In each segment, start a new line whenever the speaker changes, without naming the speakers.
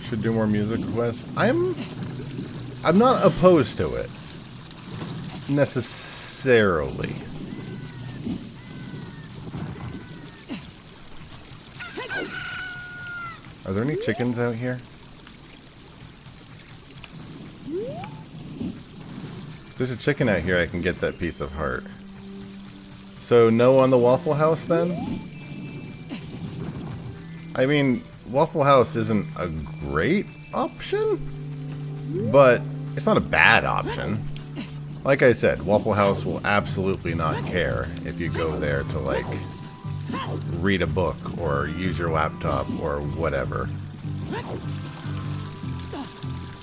Should do more music quests. I'm not opposed to it. Necessarily. Are there any chickens out here? If there's a chicken out here, I can get that piece of heart. So no on the Waffle House then? I mean, Waffle House isn't a great option, but it's not a bad option. Like I said, Waffle House will absolutely not care if you go there to, like, read a book or use your laptop or whatever.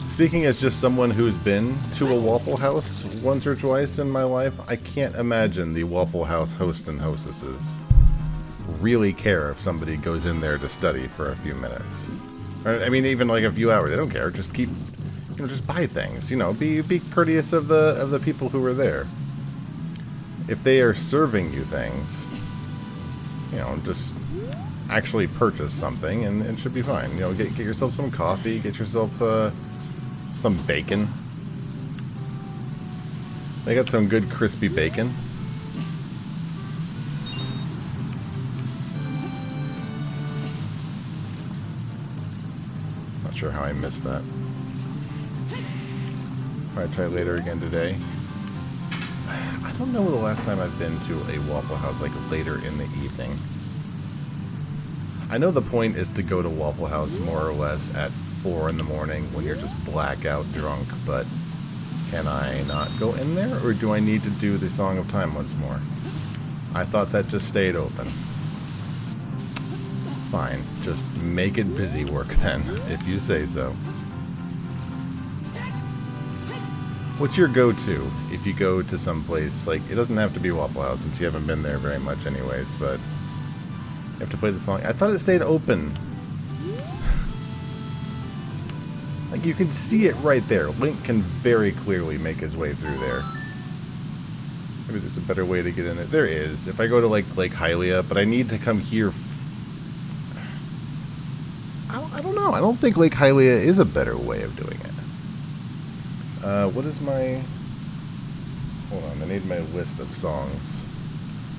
Speaking as just someone who's been to a Waffle House once or twice in my life, I can't imagine the Waffle House host and hostesses really care if somebody goes in there to study for a few minutes. I mean, even like a few hours, they don't care. Just keep, you know, just buy things. You know, be courteous of the people who are there. If they are serving you things, you know, just actually purchase something and it should be fine. You know, get yourself some coffee, get yourself some bacon. They got some good crispy bacon. Not sure how I missed that. Might try later again today. I don't know the last time I've been to a Waffle House like later in the evening. I know the point is to go to Waffle House more or less at 4 in the morning when you're just blackout drunk, but can I not go in there, or do I need to do the Song of Time once more? I thought that just stayed open. Fine, just make it busy work then, if you say so. What's your go-to if you go to some place, like, it doesn't have to be Waffle House since you haven't been there very much anyways, but you have to play the song. I thought it stayed open. Like, you can see it right there. Link can very clearly make his way through there. Maybe there's a better way to get in it. There is. If I go to, like, Lake Hylia, but I need to come here. I don't know. I don't think Lake Hylia is a better way of doing it. What is my... Hold on, I need my list of songs.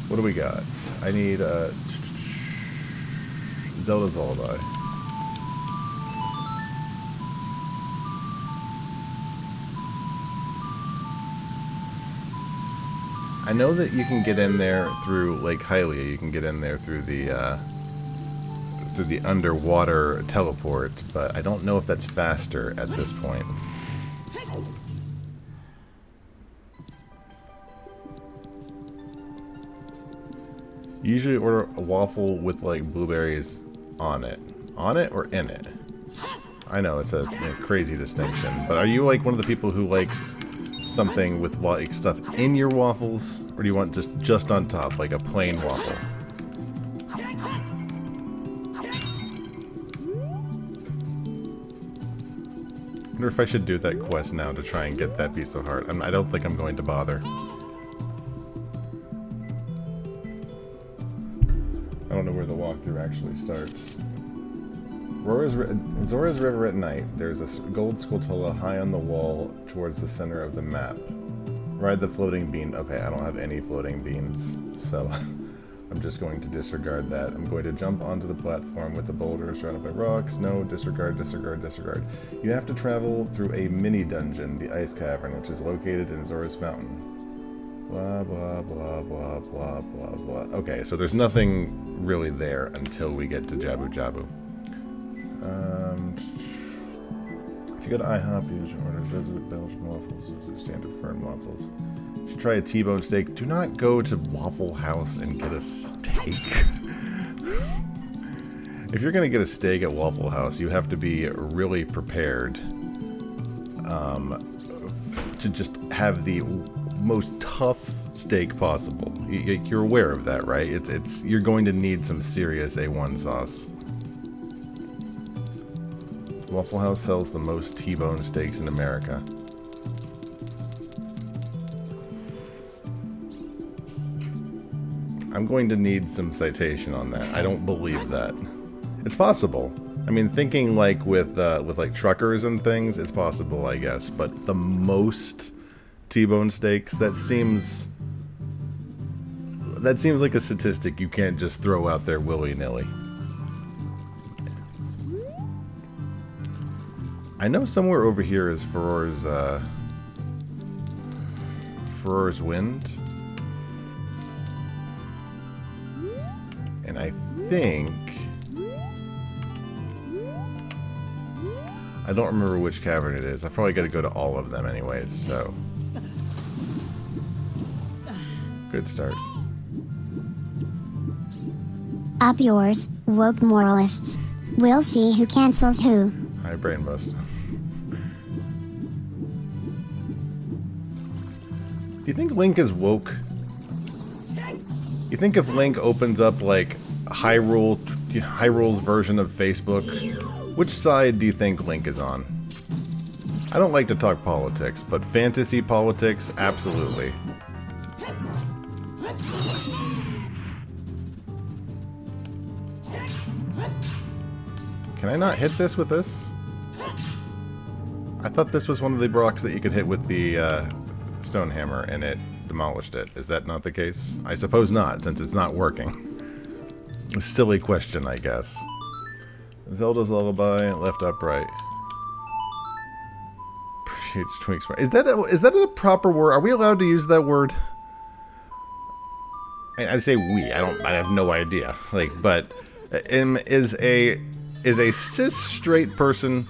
What do we got? I need, Zelda's Lullaby. I know that you can get in there through Lake Hylia. You can get in there through the underwater teleport, but I don't know if that's faster at this point. You usually order a waffle with like blueberries on it. On it or in it? I know it's a crazy distinction, but are you like one of the people who likes something with like stuff in your waffles, or do you want just on top, like a plain waffle? I wonder if I should do that quest now to try and get that piece of heart. I don't think I'm going to bother. I don't know where the walkthrough actually starts. Zora's River at night. There's a gold Skulltula high on the wall towards the center of the map. Ride the floating bean. Okay, I don't have any floating beans, so I'm just going to disregard that. I'm going to jump onto the platform with the boulders surrounded by rocks. No, disregard, disregard, disregard. You have to travel through a mini dungeon, the Ice Cavern, which is located in Zora's Fountain. Blah, blah, blah, blah, blah, blah, blah. Okay, so there's nothing really there until we get to Jabu Jabu. If you go to IHOP, you should order Desert Belgian waffles, those are standard firm waffles. You should try a T-bone steak. Do not go to Waffle House and get a steak. If you're going to get a steak at Waffle House, you have to be really prepared to just have the most tough steak possible. You're aware of that, right? You're going to need some serious A1 sauce. Waffle House sells the most T-bone steaks in America. I'm I'm going to need some citation on that. I don't believe that. It's possible. I mean, thinking like with like truckers and things, it's possible, I guess. But the most T-bone steaks, that seems like a statistic you can't just throw out there willy-nilly. I know somewhere over here is Ferror's Wind. And I think... I don't remember which cavern it is. I probably got to go to all of them anyways, so... Good start.
Up yours, woke moralists. We'll see who cancels who.
Hi, brain bust. Do you think Link is woke? You think if Link opens up like Hyrule's version of Facebook, which side do you think Link is on? I don't like to talk politics, but fantasy politics, absolutely. Can I not hit this with this? I thought this was one of the rocks that you could hit with the stone hammer and it demolished it. Is that not the case? I suppose not, since it's not working. A silly question, I guess. Zelda's Lullaby, left upright. Appreciates Twink's. Is that a proper word? Are we allowed to use that word? I say we. I have no idea. Like, but is a cis straight person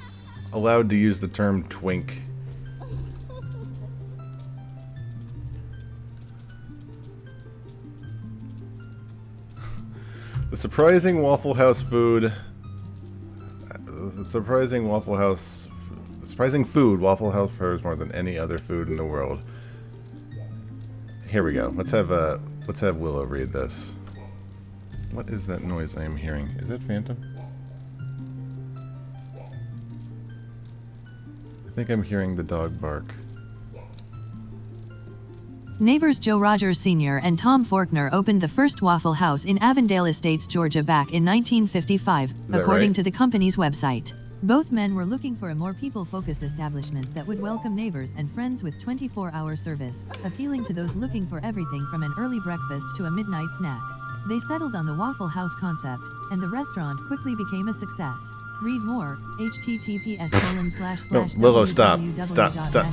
allowed to use the term twink? The surprising Waffle House food. Surprising food Waffle House prefers more than any other food in the world. Here we go. Let's have Willow read this. What is that noise I am hearing? Is that Phantom? I think I'm hearing the dog bark.
Neighbors Joe Rogers Sr. and Tom Faulkner opened the first Waffle House in Avondale Estates, Georgia back in 1955, according to the company's website. Both men were looking for a more people-focused establishment that would welcome neighbors and friends with 24-hour service, appealing to those looking for everything from an early breakfast to a midnight snack. They settled on the Waffle House concept, and the restaurant quickly became a success. Read more, https://
No, Willow, stop,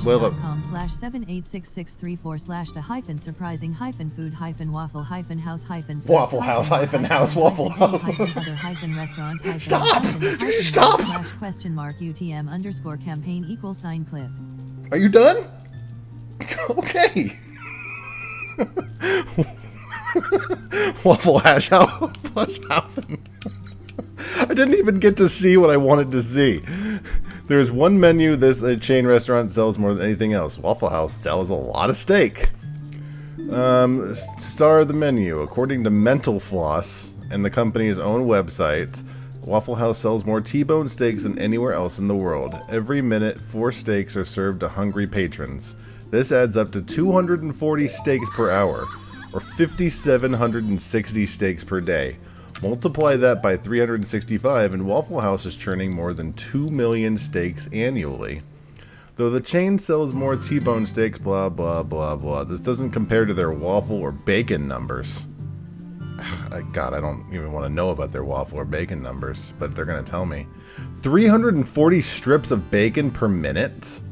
Willow.
/78663/the-surprising-food-waffle-house-
Waffle House -house, Waffle House.
-restaurant
Stop! Stop!
!campaign =clip.
Are you done? Okay. Waffle hash Haufen. I didn't even get to see what I wanted to see. There's one menu this chain restaurant sells more than anything else. Waffle House sells a lot of steak. Star of the menu. According to Mental Floss and the company's own website, Waffle House sells more T-bone steaks than anywhere else in the world. Every minute, 4 steaks are served to hungry patrons. This adds up to 240 steaks per hour, or 5,760 steaks per day. Multiply that by 365 and Waffle House is churning more than 2 million steaks annually. Though the chain sells more T-bone steaks, blah blah blah blah, this doesn't compare to their waffle or bacon numbers. God, I don't even want to know about their waffle or bacon numbers, but they're going to tell me. 340 strips of bacon per minute?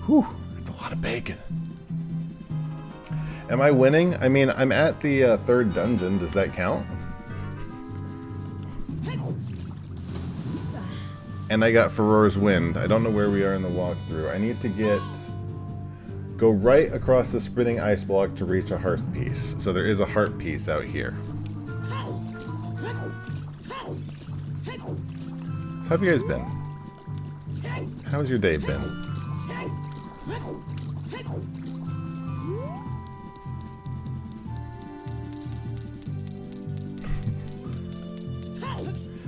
Whew, that's a lot of bacon. Am I winning? I mean, I'm at the 3rd dungeon. Does that count? And I got Ferror's Wind. I don't know where we are in the walkthrough. I need to go right across the spinning ice block to reach a heart piece. So there is a heart piece out here. So how have you guys been? How's your day been?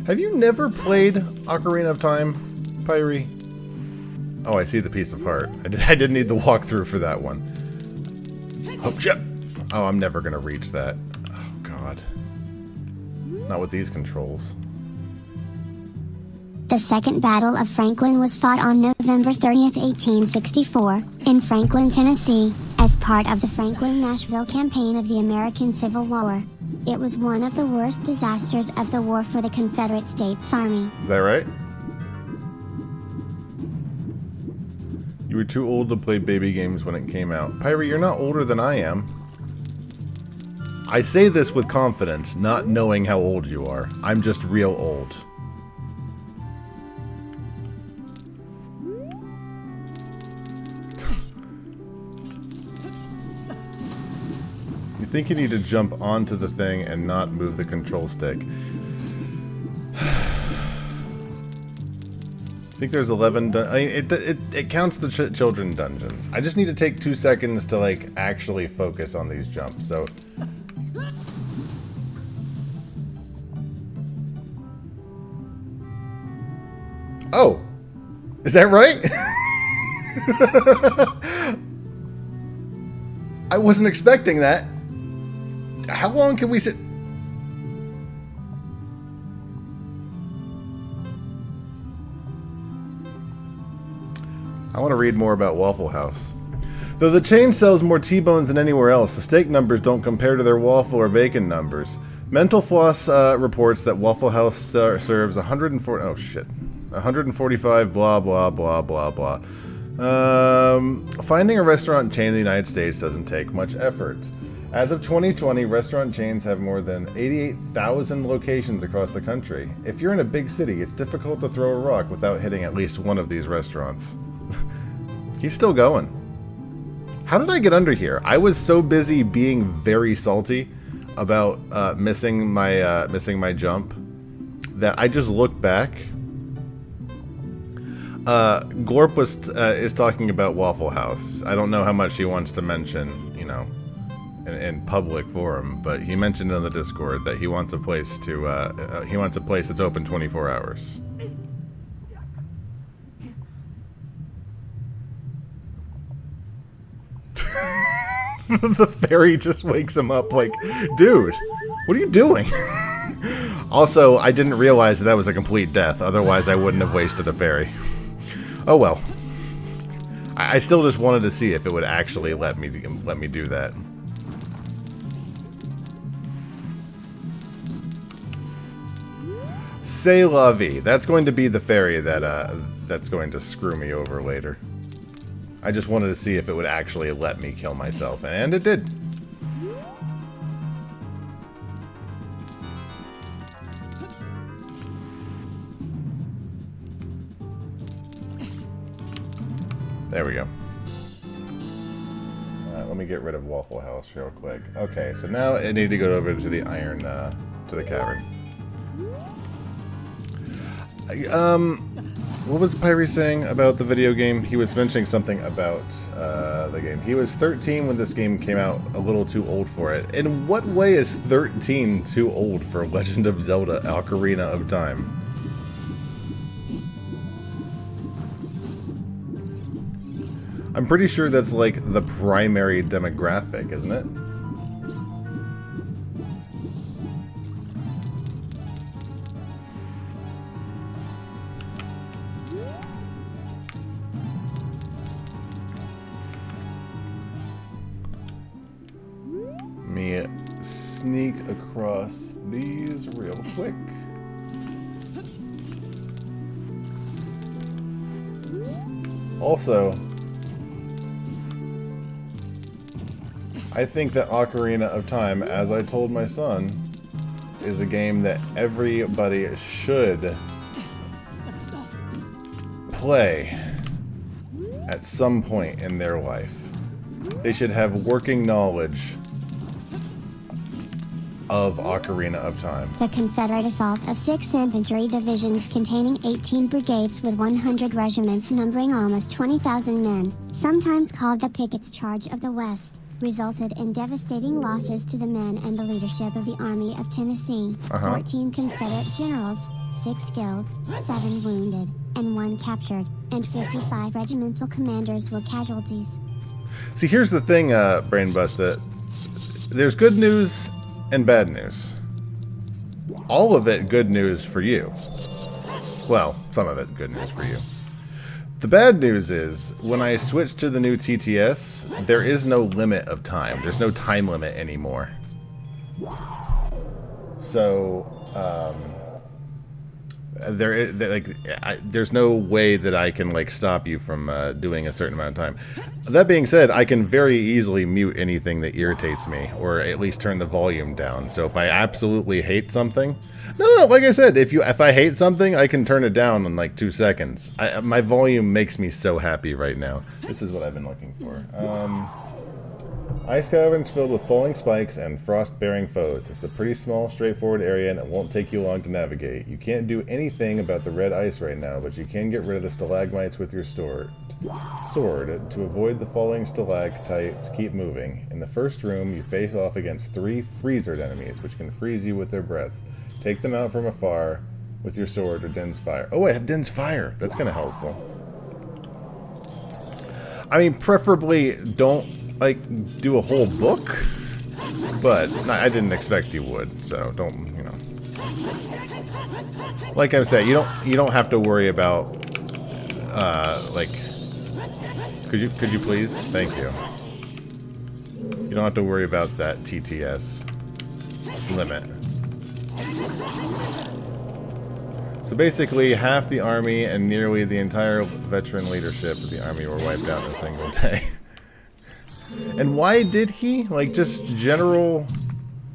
Have you never played Ocarina of Time, Pyrie? Oh, I see the piece of heart. I didn't need the walkthrough for that one. Hope chip. Oh, I'm never gonna reach that. Oh, God. Not with these controls.
The Second Battle of Franklin was fought on November 30th, 1864, in Franklin, Tennessee, as part of the Franklin-Nashville campaign of the American Civil War. It was one of the worst disasters of the war for the Confederate States Army.
Is that right? You were too old to play baby games when it came out. Pyrie, you're not older than I am. I say this with confidence, not knowing how old you are. I'm just real old. You think you need to jump onto the thing and not move the control stick. I think there's 11 it counts the children dungeons. I just need to take 2 seconds to, like, actually focus on these jumps, so... Oh! Is that right? I wasn't expecting that. How long can we sit? I want to read more about Waffle House. Though the chain sells more T-bones than anywhere else, the steak numbers don't compare to their waffle or bacon numbers. Mental Floss reports that Waffle House serves 145 blah blah blah blah blah. Finding a restaurant chain in the United States doesn't take much effort. As of 2020, restaurant chains have more than 88,000 locations across the country. If you're in a big city, it's difficult to throw a rock without hitting at least one of these restaurants. He's still going. How did I get under here? I was so busy being very salty about missing my jump that I just looked back. Gorp is talking about Waffle House. I don't know how much he wants to mention, you know, in public forum, but he mentioned on the Discord that he wants a place to he wants a place that's open 24 hours. The fairy just wakes him up like, dude, what are you doing? Also, I didn't realize that was a complete death. Otherwise, I wouldn't have wasted a fairy. Oh well. I still just wanted to see if it would actually let me do that. C'est la vie. That's going to be the fairy that's going to screw me over later. I just wanted to see if it would actually let me kill myself, and it did. There we go. Let me get rid of Waffle House real quick. Okay, so now I need to go over to the iron, to the cavern. What was Pyrie saying about the video game? He was mentioning something about the game. He was 13 when this game came out, a little too old for it. In what way is 13 too old for Legend of Zelda: Ocarina of Time? I'm pretty sure that's like the primary demographic, isn't it? Me sneak across these real quick. Also, I think that Ocarina of Time, as I told my son, is a game that everybody should play at some point in their life. They should have working knowledge of Ocarina of Time.
The Confederate assault of 6 infantry divisions containing 18 brigades with 100 regiments numbering almost 20,000 men, sometimes called the Pickett's Charge of the West, resulted in devastating losses to the men and the leadership of the Army of Tennessee. 14 Confederate generals, 6 killed, 7 wounded, and 1 captured, and 55 regimental commanders were casualties.
See, here's the thing, Brainbuster. there's good news and bad news. All of it good news for you. Well, some of it good news for you. The bad news is, when I switch to the new TTS, there is no limit of time. There's no time limit anymore. So, there's no way that I can, like, stop you from doing a certain amount of time. That being said, I can very easily mute anything that irritates me, or at least turn the volume down. So if I absolutely hate something... No, like I said, if I hate something, I can turn it down in like 2 seconds. My volume makes me so happy right now. This is what I've been looking for. Ice caverns filled with falling spikes and frost-bearing foes. It's a pretty small, straightforward area, and it won't take you long to navigate. You can't do anything about the red ice right now, but you can get rid of the stalagmites with your sword. To avoid the falling stalactites, keep moving. In the first room, you face off against 3 freezered enemies, which can freeze you with their breath. Take them out from afar with your sword or Din's Fire. Oh, I have Din's Fire. That's kind of helpful. I mean, preferably don't, like, do a whole book, but I didn't expect you would, so don't, you know. Like I said, you don't have to worry about, like, could you please? Thank you. You don't have to worry about that TTS limit. So basically, half the army and nearly the entire veteran leadership of the army were wiped out in a single day. And why did he? Like, just general...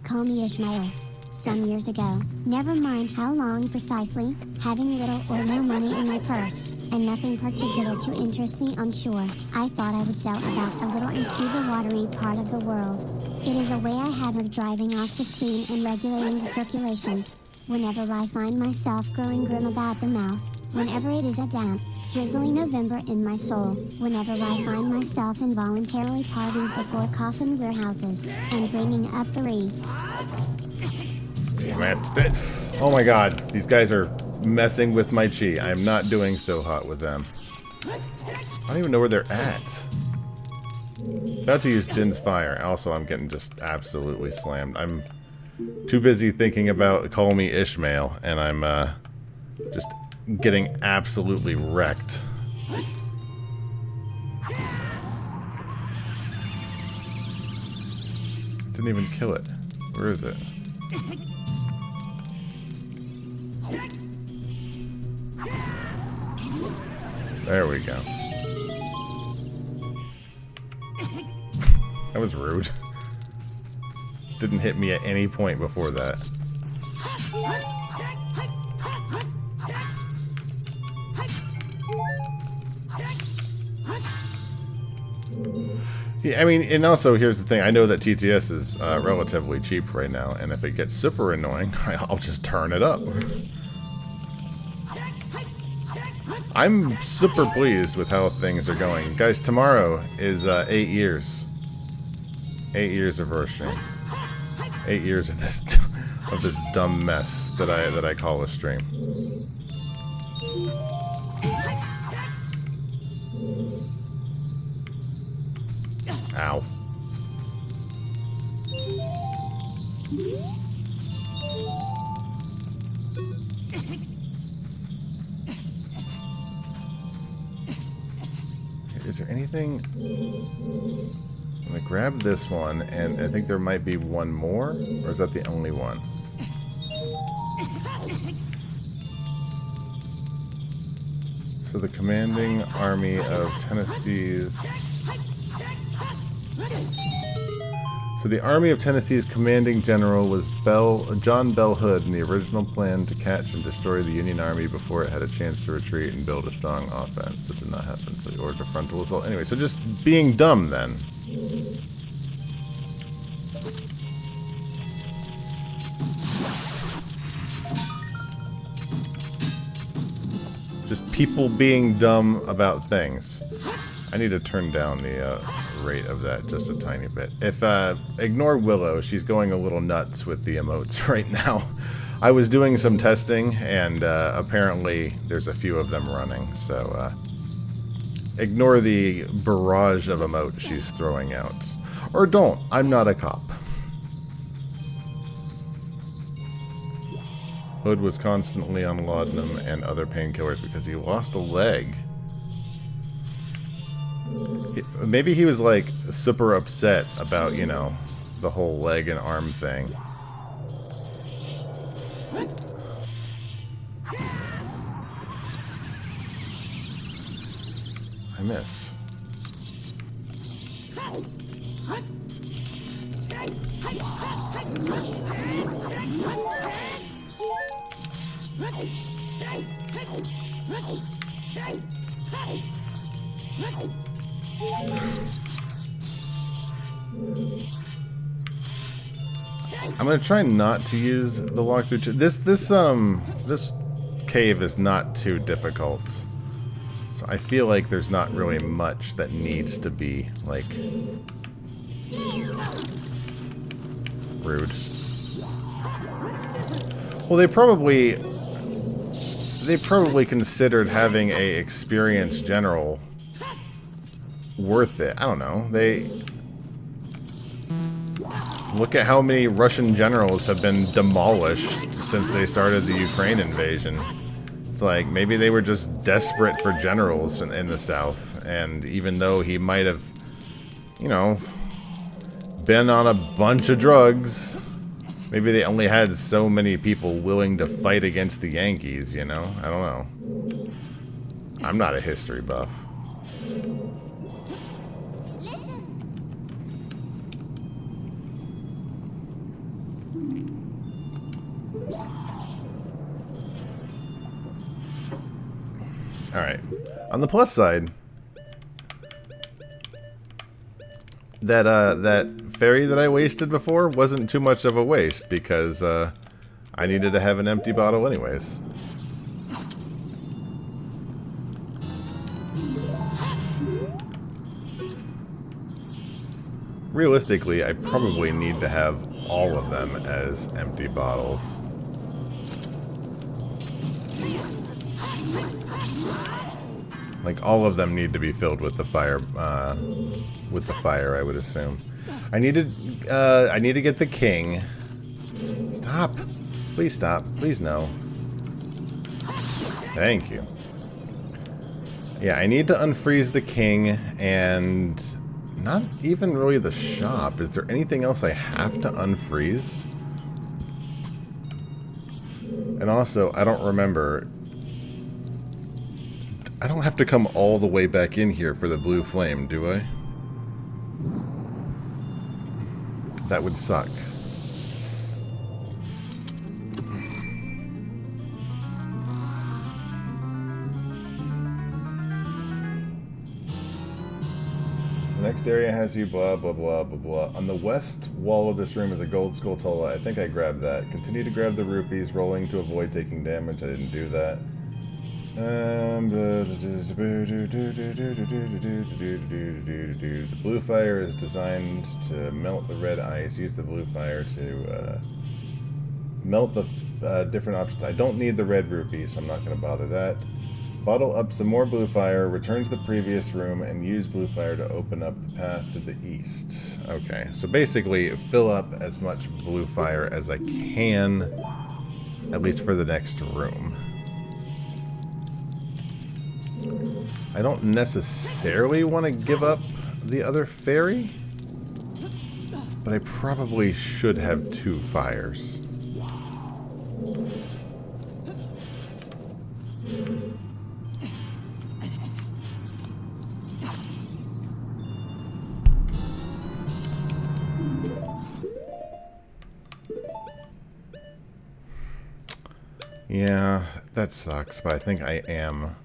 Call me Ishmael. Some years ago, never mind how long precisely, having little or no money in my purse, and nothing particular to interest me on shore, I thought I would sail about a little and see the watery part of the world. It is a way I have of driving off the steam and regulating the circulation. Whenever I find myself growing grim about the mouth, whenever it is a damp, drizzly November in my soul, whenever I find myself involuntarily pausing before coffin warehouses, and bringing up the reed.
Damn it. Oh my god, these guys are messing with my chi. I'm not doing so hot with them. I don't even know where they're at. About to use Din's Fire. Also, I'm getting just absolutely slammed. I'm too busy thinking about Call Me Ishmael, and I'm just getting absolutely wrecked. Didn't even kill it. Where is it? There we go. That was rude. Didn't hit me at any point before that. Yeah, I mean, and also here's the thing. I know that TTS is relatively cheap right now, and if it gets super annoying, I'll just turn it up. I'm super pleased with how things are going. Guys, tomorrow is 8 years. 8 years of Roarstream. 8 years of this dumb mess that I call a stream. Ow. Is there anything? I'm gonna grab this one, and I think there might be one more, or is that the only one? So the commanding army of Tennessee's... So the Army of Tennessee's commanding general was John Bell Hood, in the original plan to catch and destroy the Union Army before it had a chance to retreat and build a strong offense. That did not happen, so he ordered a frontal assault. Anyway, so just being dumb then. Just people being dumb about things. I need to turn down the rate of that just a tiny bit. If ignore Willow, she's going a little nuts with the emotes right now. I was doing some testing, and apparently there's a few of them running, so ignore the barrage of emotes she's throwing out. Or don't. I'm not a cop. Hood was constantly on laudanum and other painkillers because he lost a leg. Maybe he was like super upset about, you know, the whole leg and arm thing. I miss. I'm gonna try not to use the walkthrough. This cave is not too difficult, so I feel like there's not really much that needs to be like rude. Well, they probably considered having a experienced general worth it. I don't know. Look at how many Russian generals have been demolished since they started the Ukraine invasion. It's like, maybe they were just desperate for generals in the South, and even though he might have, you know, been on a bunch of drugs, maybe they only had so many people willing to fight against the Yankees, you know? I don't know. I'm not a history buff. Alright. On the plus side, that fairy that I wasted before wasn't too much of a waste because I needed to have an empty bottle anyways. Realistically, I probably need to have all of them as empty bottles. Like, all of them need to be filled with the fire, I would assume. I need to get the king. Stop. Please stop. Please no. Thank you. Yeah, I need to unfreeze the king, and not even really the shop. Is there anything else I have to unfreeze? And also, I don't remember. I don't have to come all the way back in here for the blue flame, do I? That would suck. The next area has you blah blah blah blah blah. On the west wall of this room is a gold skulltula. I think I grabbed that. Continue to grab the rupees, rolling to avoid taking damage. I didn't do that. The blue fire is designed to melt the red ice. Use the blue fire to melt the different options. I don't need the red rupee, so I'm not going to bother that. Bottle up some more blue fire, return to the previous room, and use blue fire to open up the path to the east. Okay, so basically fill up as much blue fire as I can, at least for the next room. I don't necessarily want to give up the other fairy, but I probably should have 2 fires. Yeah, that sucks, but I think I am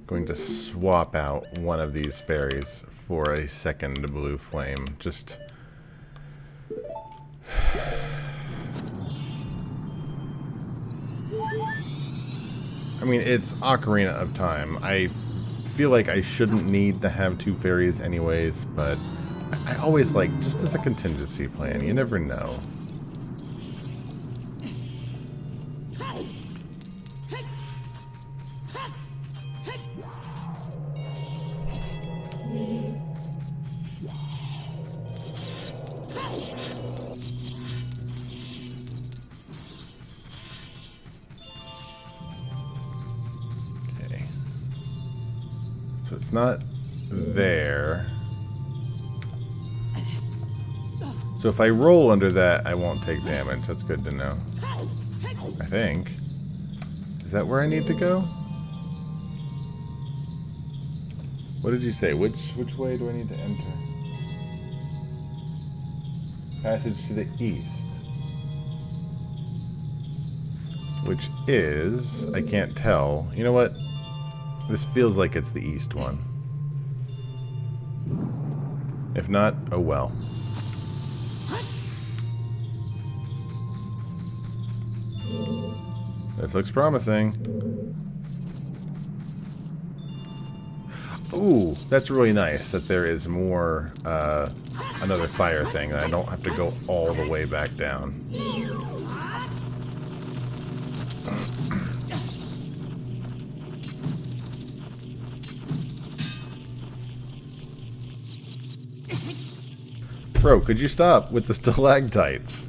going to swap out one of these fairies for a second blue flame. Just... I mean, it's Ocarina of Time. I feel like I shouldn't need to have 2 fairies anyways, but I always like, just as a contingency plan, you never know. So it's not there. So if I roll under that, I won't take damage. That's good to know. I think. Is that where I need to go? What did you say? Which way do I need to enter? Passage to the east. Which is... I can't tell. You know what? This feels like it's the east one. If not, oh well. This looks promising. Ooh, that's really nice that there is more, another fire thing. I don't have to go all the way back down. Bro, could you stop with the stalactites?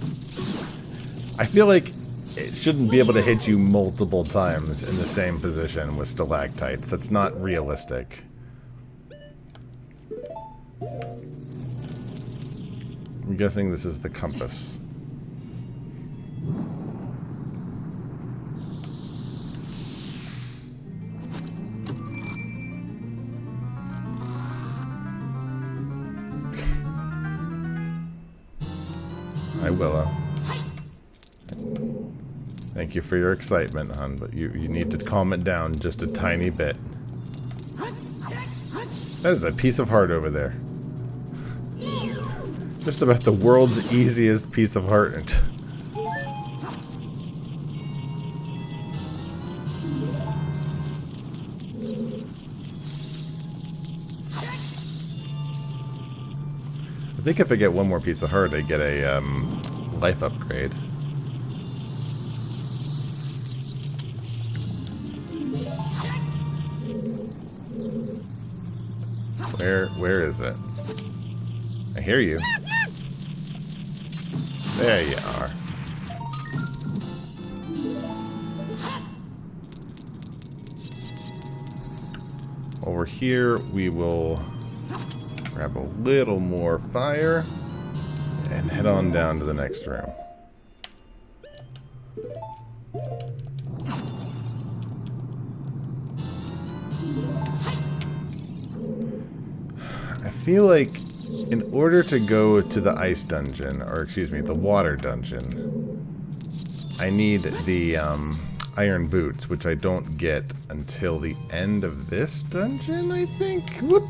I feel like it shouldn't be able to hit you multiple times in the same position with stalactites. That's not realistic. I'm guessing this is the compass. Hi, Willow. Thank you for your excitement, hon, but you need to calm it down just a tiny bit. That is a piece of heart over there. Just about the world's easiest piece of heart. I think if I get one more piece of heart, I get a life upgrade. Where is it? I hear you. There you are. Over here, we will grab a little more fire and head on down to the next room. I feel like in order to go to the ice dungeon, or excuse me, the water dungeon, I need the iron boots, which I don't get until the end of this dungeon, I think. Whoop!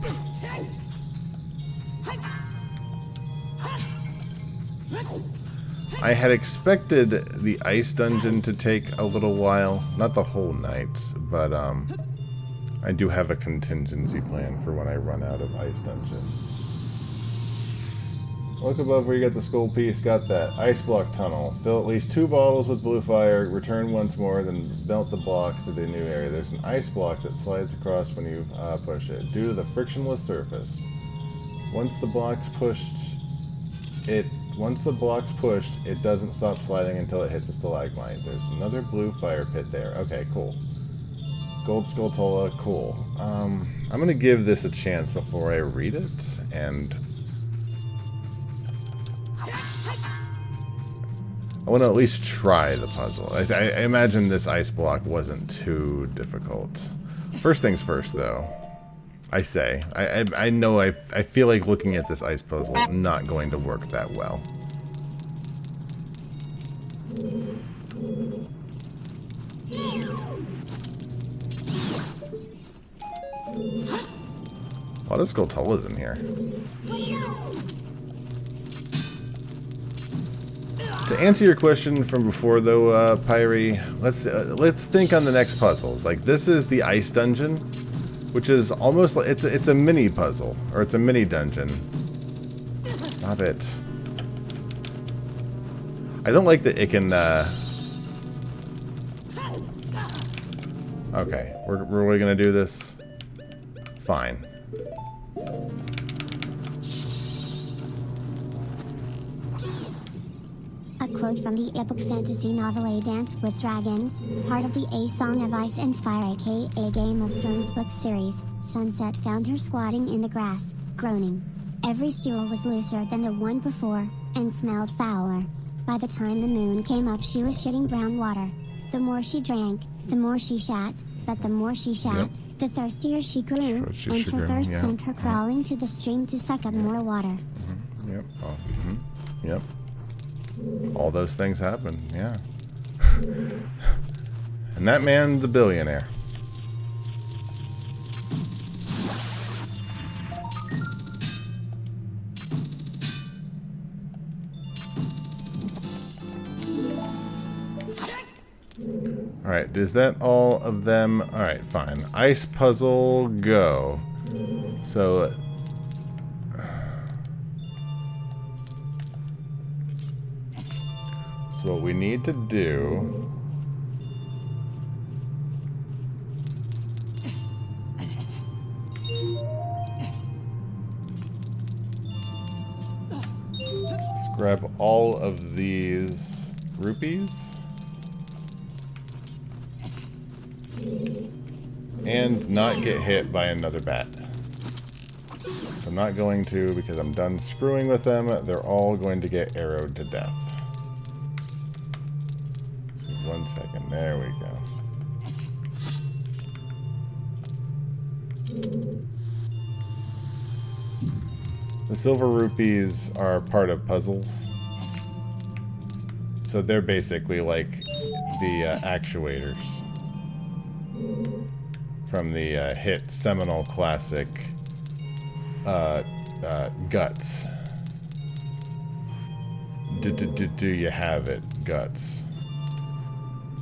I had expected the ice dungeon to take a little while, not the whole night, but I do have a contingency plan for when I run out of ice dungeon. Look above where you got the skull piece, got that. Ice block tunnel. Fill at least 2 bottles with blue fire, return once more, then melt the block to the new area. There's an ice block that slides across when you push it, due to the frictionless surface. Once the block's pushed, it doesn't stop sliding until it hits a stalagmite. There's another blue fire pit there. Okay, cool. Gold Skulltula, cool. I'm gonna give this a chance before I read it, and I want to at least try the puzzle. I imagine this ice block wasn't too difficult. First things first, though. I know I feel like looking at this ice puzzle not going to work that well. A lot of Skulltulas in here. To answer your question from before, though, Pyrie, let's think on the next puzzles. Like, this is the ice dungeon, which is almost like it's a mini puzzle, or it's a mini dungeon. Stop it! I don't like that it can. Okay, we're really gonna do this. Fine.
A quote from the epic fantasy novel A Dance with Dragons, part of the A Song of Ice and Fire aka Game of Thrones book series, Sunset found her squatting in the grass, groaning. Every stool was looser than the one before, and smelled fouler. By the time the moon came up she was shitting brown water. The more she drank, the more she shat, but the more she shat, the thirstier she grew, and her thirst sent her crawling to the stream to suck up more water.
Yep. Oh, yep. All those things happen, yeah. And that man's a billionaire. Alright, is that all of them? Alright, fine. Ice puzzle, go. So what we need to do is grab all of these rupees and not get hit by another bat. So I'm not going to, because I'm done screwing with them. They're all going to get arrowed to death. 1 second. There we go. The silver rupees are part of puzzles. So they're basically like the actuators from the hit seminal classic Guts. Do you have it, Guts?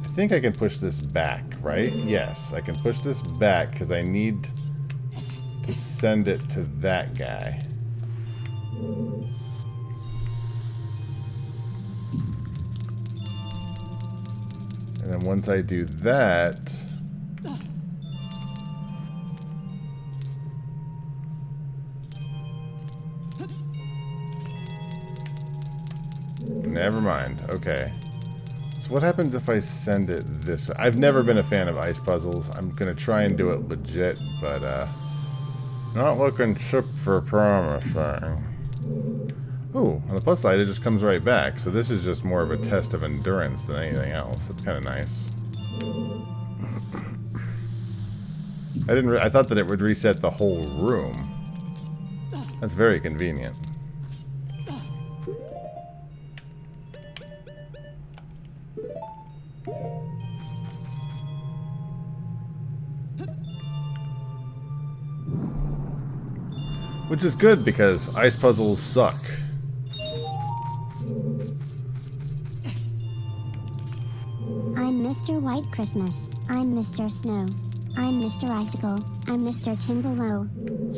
I think I can push this back, right? Yes, I can push this back because I need to send it to that guy. And then once I do that... Never mind. Okay. So what happens if I send it this way? I've never been a fan of ice puzzles. I'm going to try and do it legit, but not looking super promising. Ooh, on the plus side, it just comes right back. So this is just more of a test of endurance than anything else. That's kind of nice. I thought that it would reset the whole room. That's very convenient. Which is good because ice puzzles suck.
I'm Mr. White Christmas. I'm Mr. Snow. I'm Mr. Icicle. I'm Mr. Timberlow.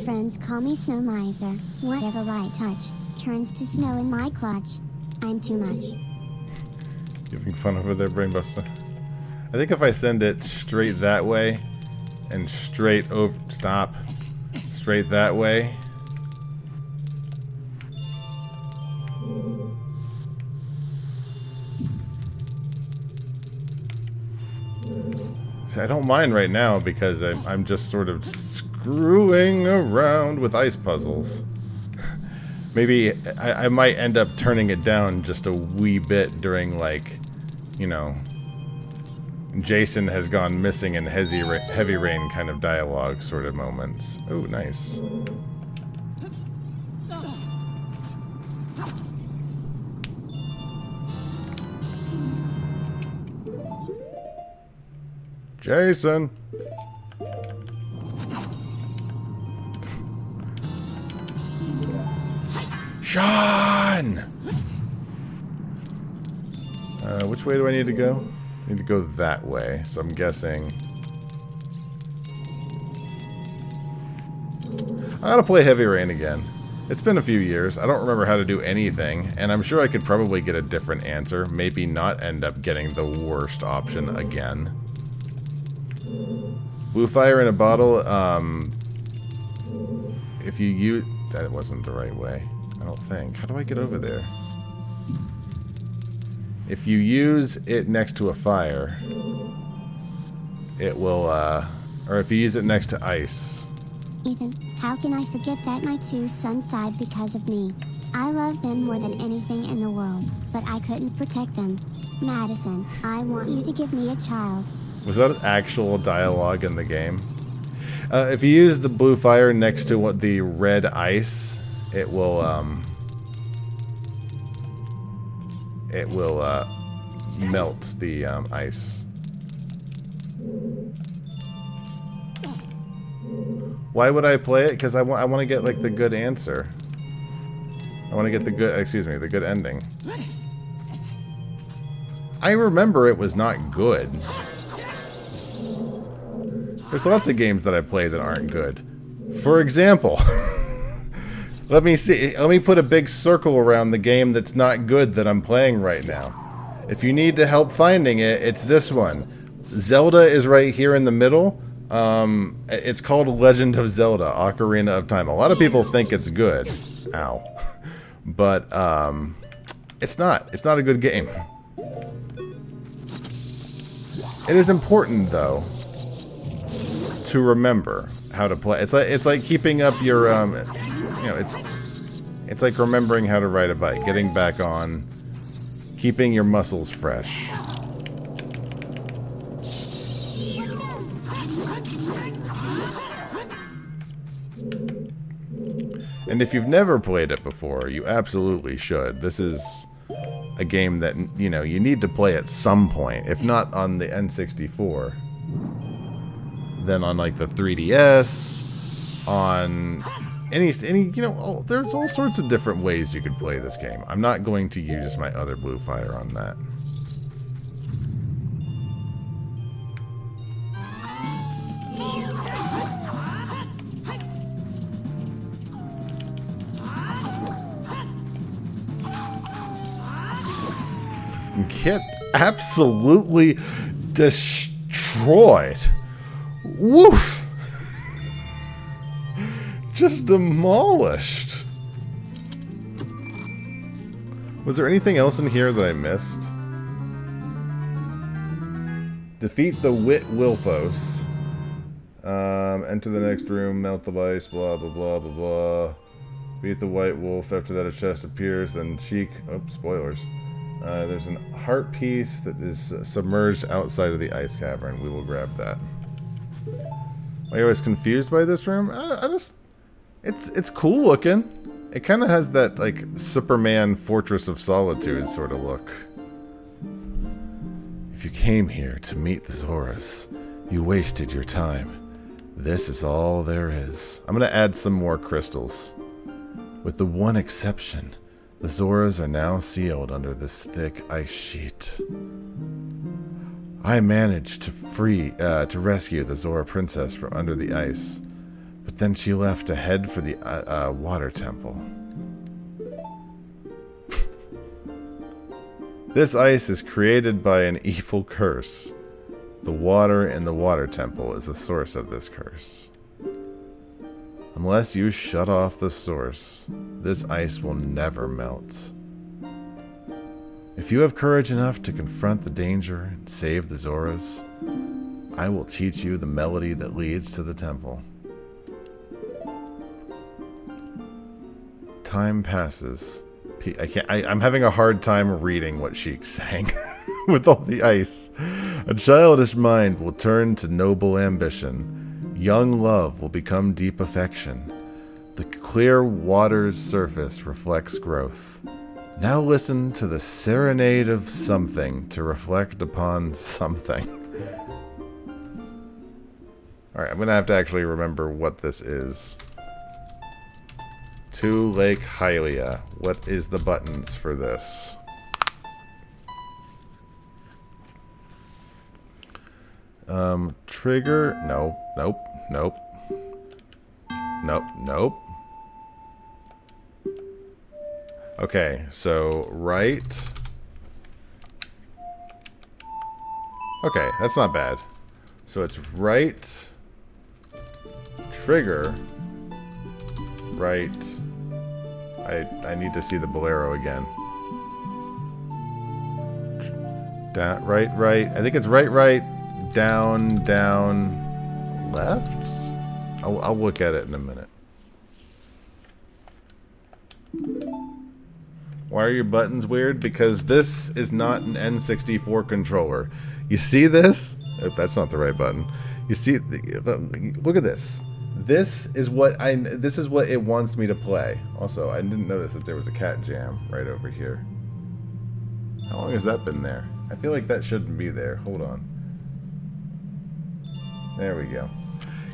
Friends call me Snow Miser. Whatever I touch turns to snow in my clutch. I'm too much.
Giving fun over there, Brainbuster. I think if I send it straight that way and straight over... Stop. Straight that way... I don't mind right now because I'm just sort of screwing around with ice puzzles. Maybe I might end up turning it down just a wee bit during, like, you know, Jason has gone missing in heavy rain kind of dialogue sort of moments. Oh, nice. Jason! Sean! Which way do I need to go? I need to go that way, so I'm guessing... I gotta play Heavy Rain again. It's been a few years, I don't remember how to do anything, and I'm sure I could probably get a different answer, maybe not end up getting the worst option again. Blue fire in a bottle, if you use... That wasn't the right way, I don't think. How do I get over there? If you use it next to a fire, it will, or if you use it next to ice,
Ethan, how can I forget that my 2 sons died because of me? I love them more than anything in the world, but I couldn't protect them. Madison, I want you to give me a child.
Was that actual dialogue in the game? If you use the blue fire next to what the red ice, it will melt the ice. Why would I play it? Because I want to get like the good answer. I want to get the good ending. I remember it was not good. There's lots of games that I play that aren't good. For example, let me put a big circle around the game that's not good that I'm playing right now. If you need to help finding it, it's this one. Zelda is right here in the middle. It's called Legend of Zelda: Ocarina of Time. A lot of people think it's good. Ow. But it's not. It's not a good game. It is important though to remember how to play. It's like keeping up your it's like remembering how to ride a bike, getting back on, keeping your muscles fresh. And if you've never played it before, you absolutely should. This is a game that, you know, you need to play at some point. If not on the N64, then on like the 3DS, on any you know, there's all sorts of different ways you could play this game. I'm not going to use my other blue fire on that. Get absolutely destroyed. Woof. Just demolished. Was there anything else in here that I missed? Defeat the Wit Wilfos. Enter the next room, melt the ice, blah, blah, blah, blah, blah. Beat the White Wolf. After that, a chest appears, then Cheek. Oh, spoilers. There's an heart piece that is submerged outside of the ice cavern. We will grab that. I was confused by this room. It's cool looking. It kind of has that like Superman Fortress of Solitude sort of look. If you came here to meet the Zoras, you wasted your time. This is all there is. I'm gonna add some more crystals. With the one exception. The Zoras are now sealed under this thick ice sheet. I managed to rescue the Zora princess from under the ice, but then she left to head for the water temple. This ice is created by an evil curse. The water in the water temple is the source of this curse. Unless you shut off the source, this ice will never melt. If you have courage enough to confront the danger and save the Zoras, I will teach you the melody that leads to the temple. Time passes. I'm having a hard time reading what Sheik's saying with all the ice. A childish mind will turn to noble ambition. Young love will become deep affection. The clear water's surface reflects growth. Now listen to the serenade of something to reflect upon something. Alright, I'm going to have to actually remember what this is. To Lake Hylia. What is the buttons for this? Trigger. No. Nope. Nope. Nope. Nope. Okay, so right. Okay, that's not bad. So it's right. Trigger. Right. I need to see the bolero again. Down, right. I think it's right, down, left? I'll look at it in a minute. Why are your buttons weird? Because this is not an N64 controller. You see this? Oh, that's not the right button. You see, look at this. This is what it wants me to play. Also, I didn't notice that there was a cat jam right over here. How long has that been there? I feel like that shouldn't be there. Hold on. There we go.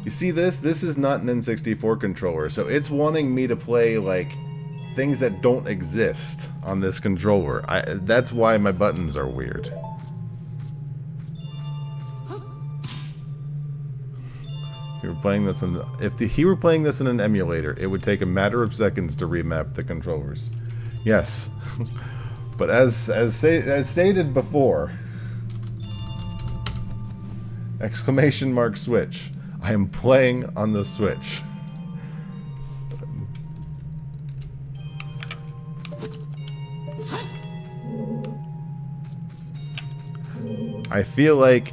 You see this? This is not an N64 controller, so it's wanting me to play, like, things that don't exist on this controller. That's why my buttons are weird. If he were playing this in an emulator, it would take a matter of seconds to remap the controllers. Yes. But as stated before, exclamation mark Switch. I am playing on the Switch. I feel like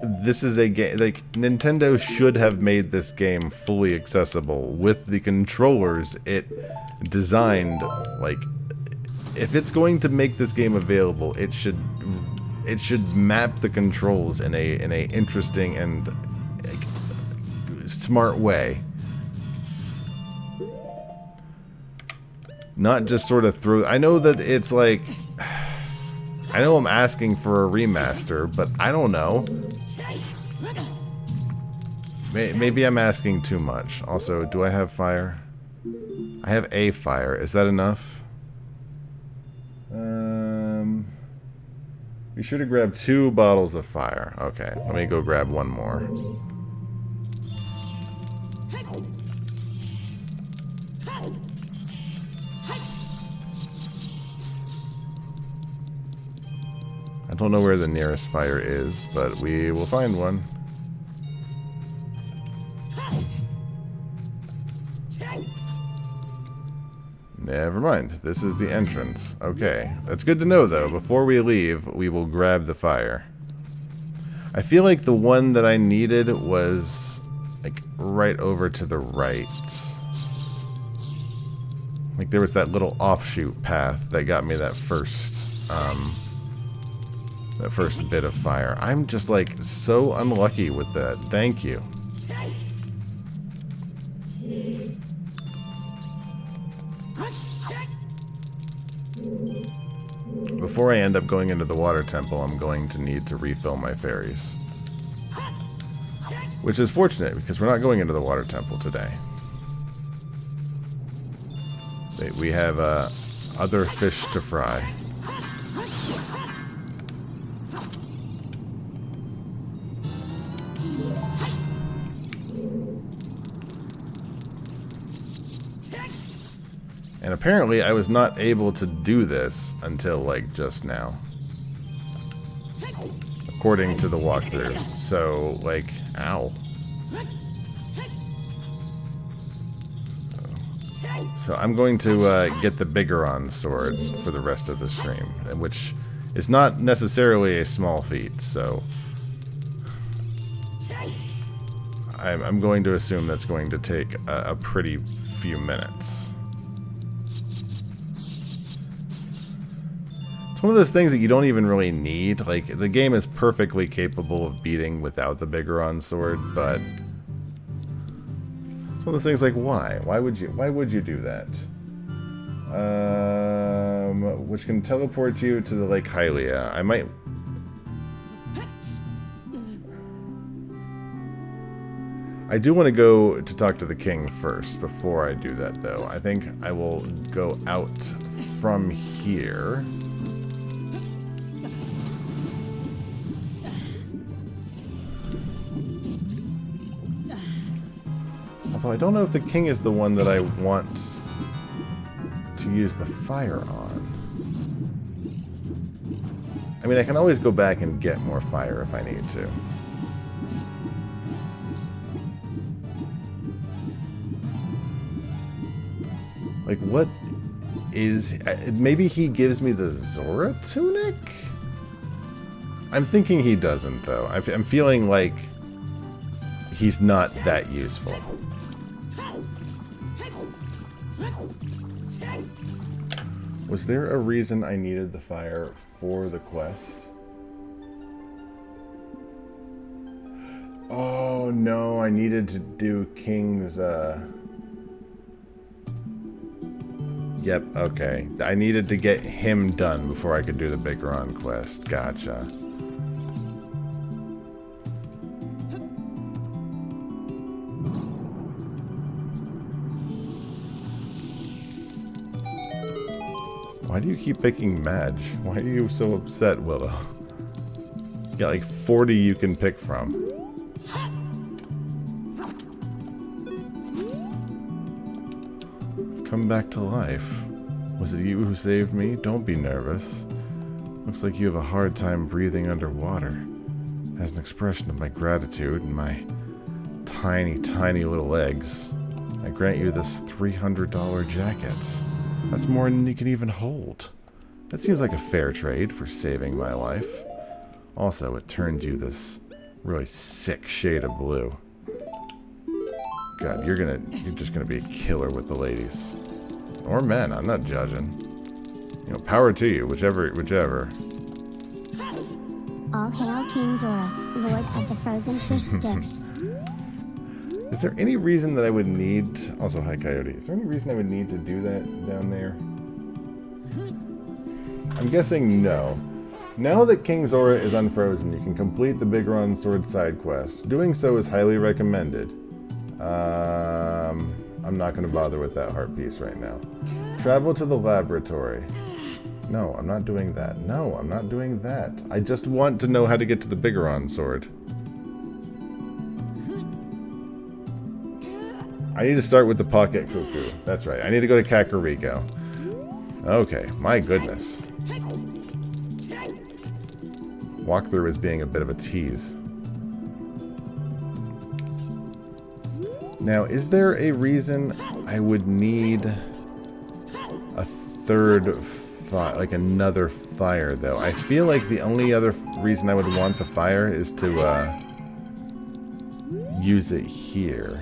this is a game, like, Nintendo should have made this game fully accessible with the controllers it designed. Like, if it's going to make this game available, it should map the controls in a interesting and, like, smart way. Not just sort of through. I know that it's like, I know I'm asking for a remaster, but I don't know. Maybe I'm asking too much. Also, do I have fire? I have a fire. Is that enough? Be sure to grab 2 bottles of fire. Okay, let me go grab one more. I don't know where the nearest fire is, but we will find one. Never mind. This is the entrance. Okay. That's good to know, though. Before we leave, we will grab the fire. I feel like the one that I needed was, like, right over to the right. Like, there was that little offshoot path that got me that first bit of fire. I'm just, like, so unlucky with that. Thank you. Before I end up going into the water temple, I'm going to need to refill my fairies. Which is fortunate, because we're not going into the water temple today. We have other fish to fry. And apparently I was not able to do this until, like, just now. According to the walkthrough. So, like, ow. So I'm going to get the Bigoron sword for the rest of the stream. Which is not necessarily a small feat, so... I'm going to assume that's going to take a pretty few minutes. It's one of those things that you don't even really need. Like, the game is perfectly capable of beating without the Bigoron sword, but it's one of those things like, why? Why would you do that? Which can teleport you to the Lake Hylia. I might... I do want to go to talk to the king first before I do that, though. I think I will go out from here. Although I don't know if the king is the one that I want to use the fire on. I mean, I can always go back and get more fire if I need to. Like, what is... Maybe he gives me the Zora tunic? I'm thinking he doesn't, though. I'm feeling like he's not that useful. Was there a reason I needed the fire for the quest? Oh no, I needed to do King's, Yep, okay. I needed to get him done before I could do the Big Ron quest. Gotcha. Why do you keep picking Madge? Why are you so upset, Willow? You got like 40 you can pick from. Come back to life. Was it you who saved me? Don't be nervous. Looks like you have a hard time breathing underwater. As an expression of my gratitude and my tiny, tiny little legs, I grant you this $300 jacket. That's more than you can even hold. That seems like a fair trade for saving my life. Also, it turns you this really sick shade of blue. God, you're just gonna be a killer with the ladies. Or men, I'm not judging. You know, power to you, whichever.
All hail King Zora, Lord of the Frozen Fish Sticks.
Is there any reason that I would need... Also, hi Coyote. Is there any reason I would need to do that down there? I'm guessing no. Now that King Zora is unfrozen, you can complete the Big Ron Sword side quest. Doing so is highly recommended. I'm not going to bother with that heart piece right now. Travel to the laboratory. No, I'm not doing that. No, I'm not doing that. I just want to know how to get to the Big Ron Sword. I need to start with the Pocket Cuckoo. That's right. I need to go to Kakariko. Okay, my goodness. Walkthrough is being a bit of a tease. Now, is there a reason I would need a third fire, like another fire, though? I feel like the only other reason I would want the fire is to use it here.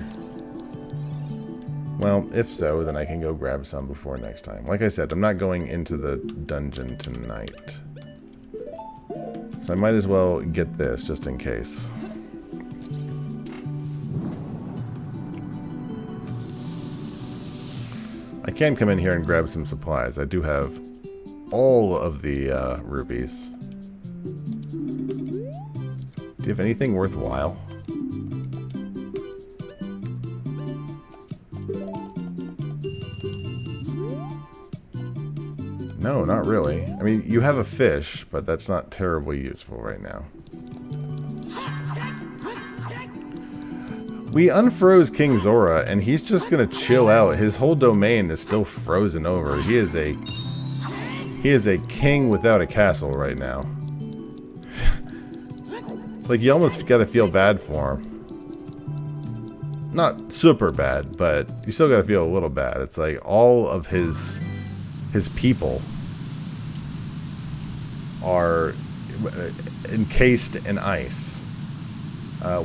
Well, if so, then I can go grab some before next time. Like I said, I'm not going into the dungeon tonight. So I might as well get this, just in case. I can come in here and grab some supplies. I do have all of the rupees. Do you have anything worthwhile? No, not really. I mean, you have a fish, but that's not terribly useful right now. We unfroze King Zora, and he's just gonna chill out. His whole domain is still frozen over. He is a king without a castle right now. Like, you almost gotta feel bad for him. Not super bad, but you still gotta feel a little bad. It's like all of his people are encased in ice.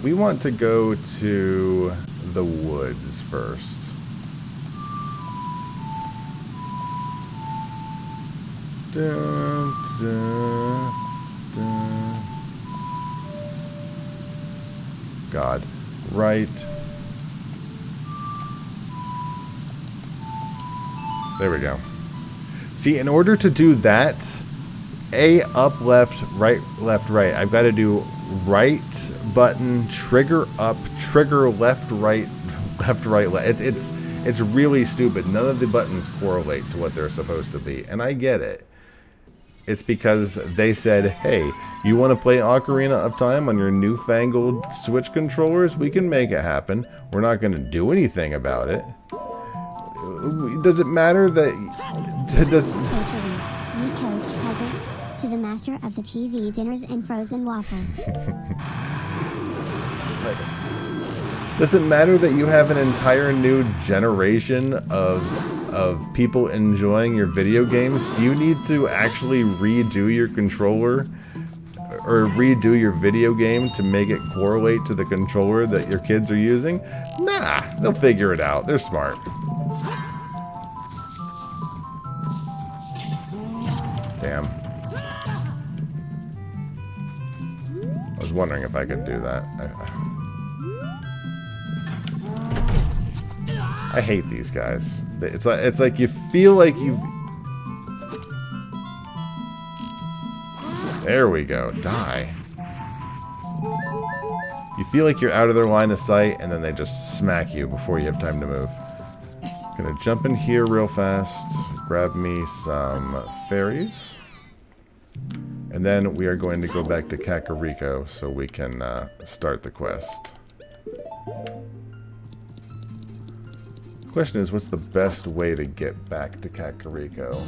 We want to go to the woods first. Dun, dun, dun. God. Right. There we go. See, in order to do that, A, up, left, right, I've got to do right button, trigger up, trigger left, right, left, right, left. It's really stupid. None of the buttons correlate to what they're supposed to be, and I get it. It's because they said, hey, you want to play Ocarina of Time on your newfangled Switch controllers? We can make it happen. We're not going to do anything about it. Does it matter that... Does...
You coach peasants to the master of the TV dinners and frozen waffles.
Does it matter that you have an entire new generation of people enjoying your video games? Do you need to actually redo your controller? or redo your video game to make it correlate to the controller that your kids are using? Nah, they'll figure it out. They're smart. Damn. I was wondering if I could do that. I hate these guys. It's like you feel like you... There we go. Die. You feel like you're out of their line of sight, and then they just smack you before you have time to move. Gonna jump in here real fast. Grab me some fairies. And then we are going to go back to Kakariko so we can start the quest. The question is, what's the best way to get back to Kakariko?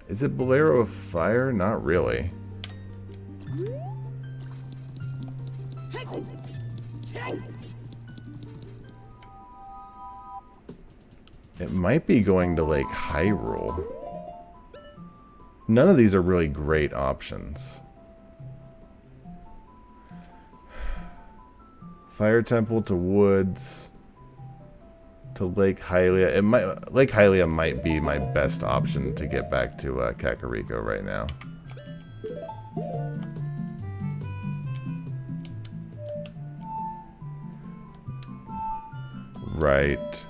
Is it Bolero of Fire? Not really. It might be going to Lake Hyrule. None of these are really great options. Fire Temple to Woods to Lake Hylia. Lake Hylia might be my best option to get back to Kakariko right now. Right.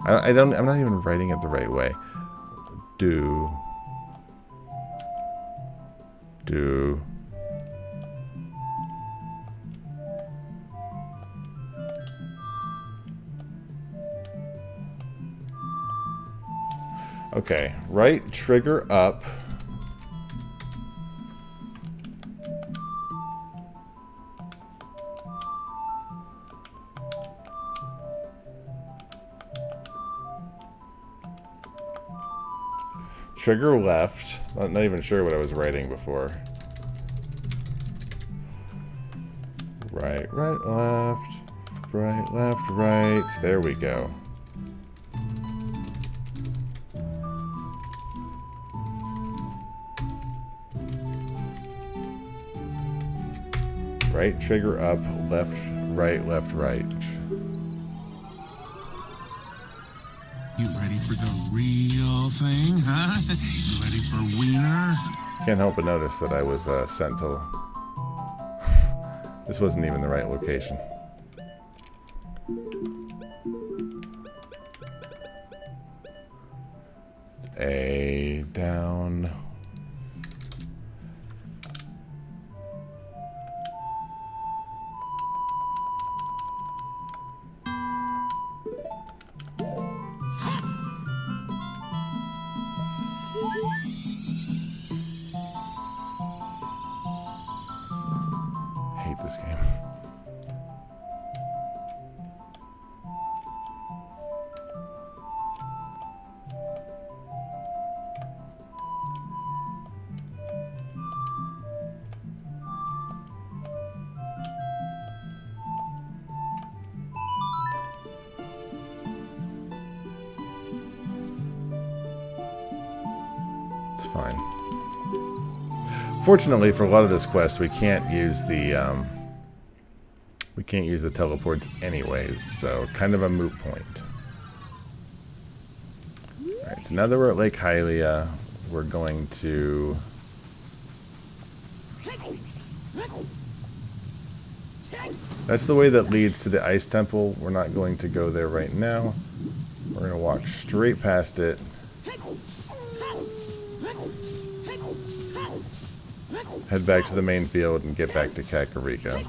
I'm not even writing it the right way. Do. Okay, right trigger up. Trigger left. Not even sure what I was writing before. Right, left. Right, left, right. There we go. Right trigger up, left, right, left, right.
You ready for the real thing, huh? You ready for wiener?
Can't help but notice that I was sent to... This wasn't even the right location. A down... hate this game. It's fine. Fortunately, for a lot of this quest, we can't use the teleports anyways, so kind of a moot point. Alright, so now that we're at Lake Hylia, we're going to... That's the way that leads to the Ice Temple. We're not going to go there right now. We're going to walk straight past it. Head back to the main field and get back to Kakariko.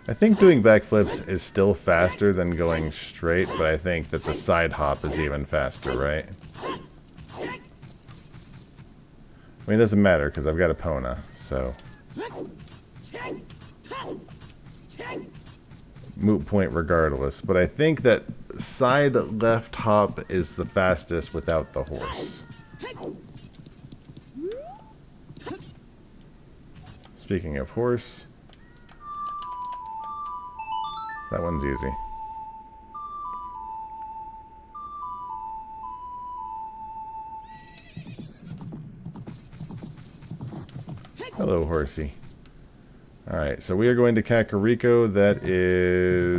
I think doing backflips is still faster than going straight, but I think that the side hop is even faster, right? I mean, it doesn't matter because I've got Epona, so. Moot point regardless. But I think that side left hop is the fastest without the horse. Speaking of horse, that one's easy. Hello, horsey. Alright, so we are going to Kakariko. That is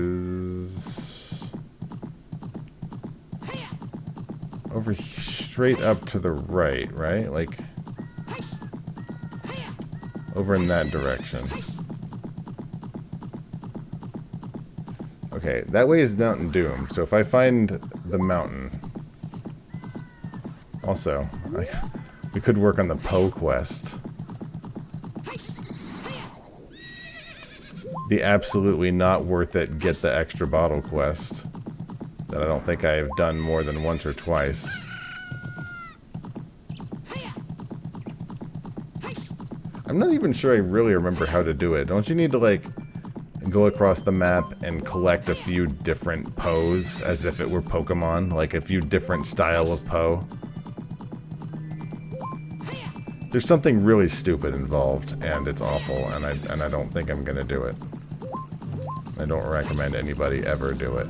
over straight up to the right, right? Like over in that direction. Okay, that way is Mountain Doom. So if I find the mountain... Also, we could work on the Poe quest. The absolutely not worth it get the extra bottle quest that I don't think I've done more than once or twice. I'm not even sure I really remember how to do it. Don't you need to like go across the map and collect a few different Poes as if it were Pokemon, like a few different style of Poe? There's something really stupid involved, and it's awful, and I don't think I'm gonna do it. I don't recommend anybody ever do it.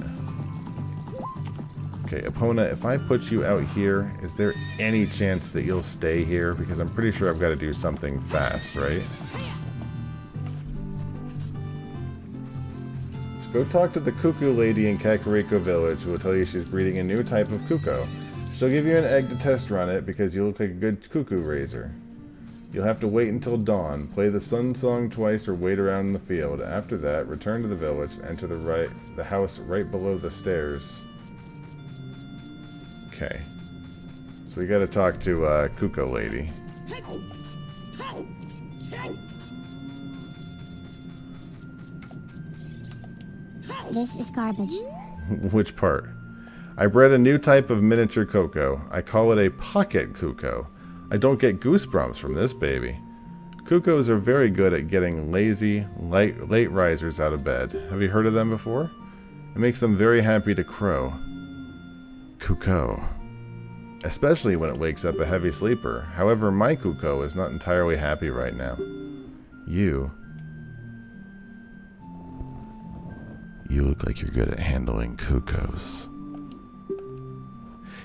Okay, Epona, if I put you out here, is there any chance that you'll stay here? Because I'm pretty sure I've got to do something fast, right? Let's go talk to the cuckoo lady in Kakariko Village who will tell you she's breeding a new type of cuckoo. She'll give you an egg to test run it because you look like a good cuckoo raiser. You'll have to wait until dawn, play the sun song twice, or wait around in the field. After that, return to the village, enter the house right below the stairs. Okay. So we gotta talk to Cuckoo Lady.
This is garbage.
Which part? I bred a new type of miniature Coco. I call it a pocket Cuckoo. I don't get goosebumps from this baby. Cuckoos are very good at getting lazy, late risers out of bed. Have you heard of them before? It makes them very happy to crow. Cuckoo. Especially when it wakes up a heavy sleeper. However, my Cuckoo is not entirely happy right now. You look like you're good at handling cuckoos.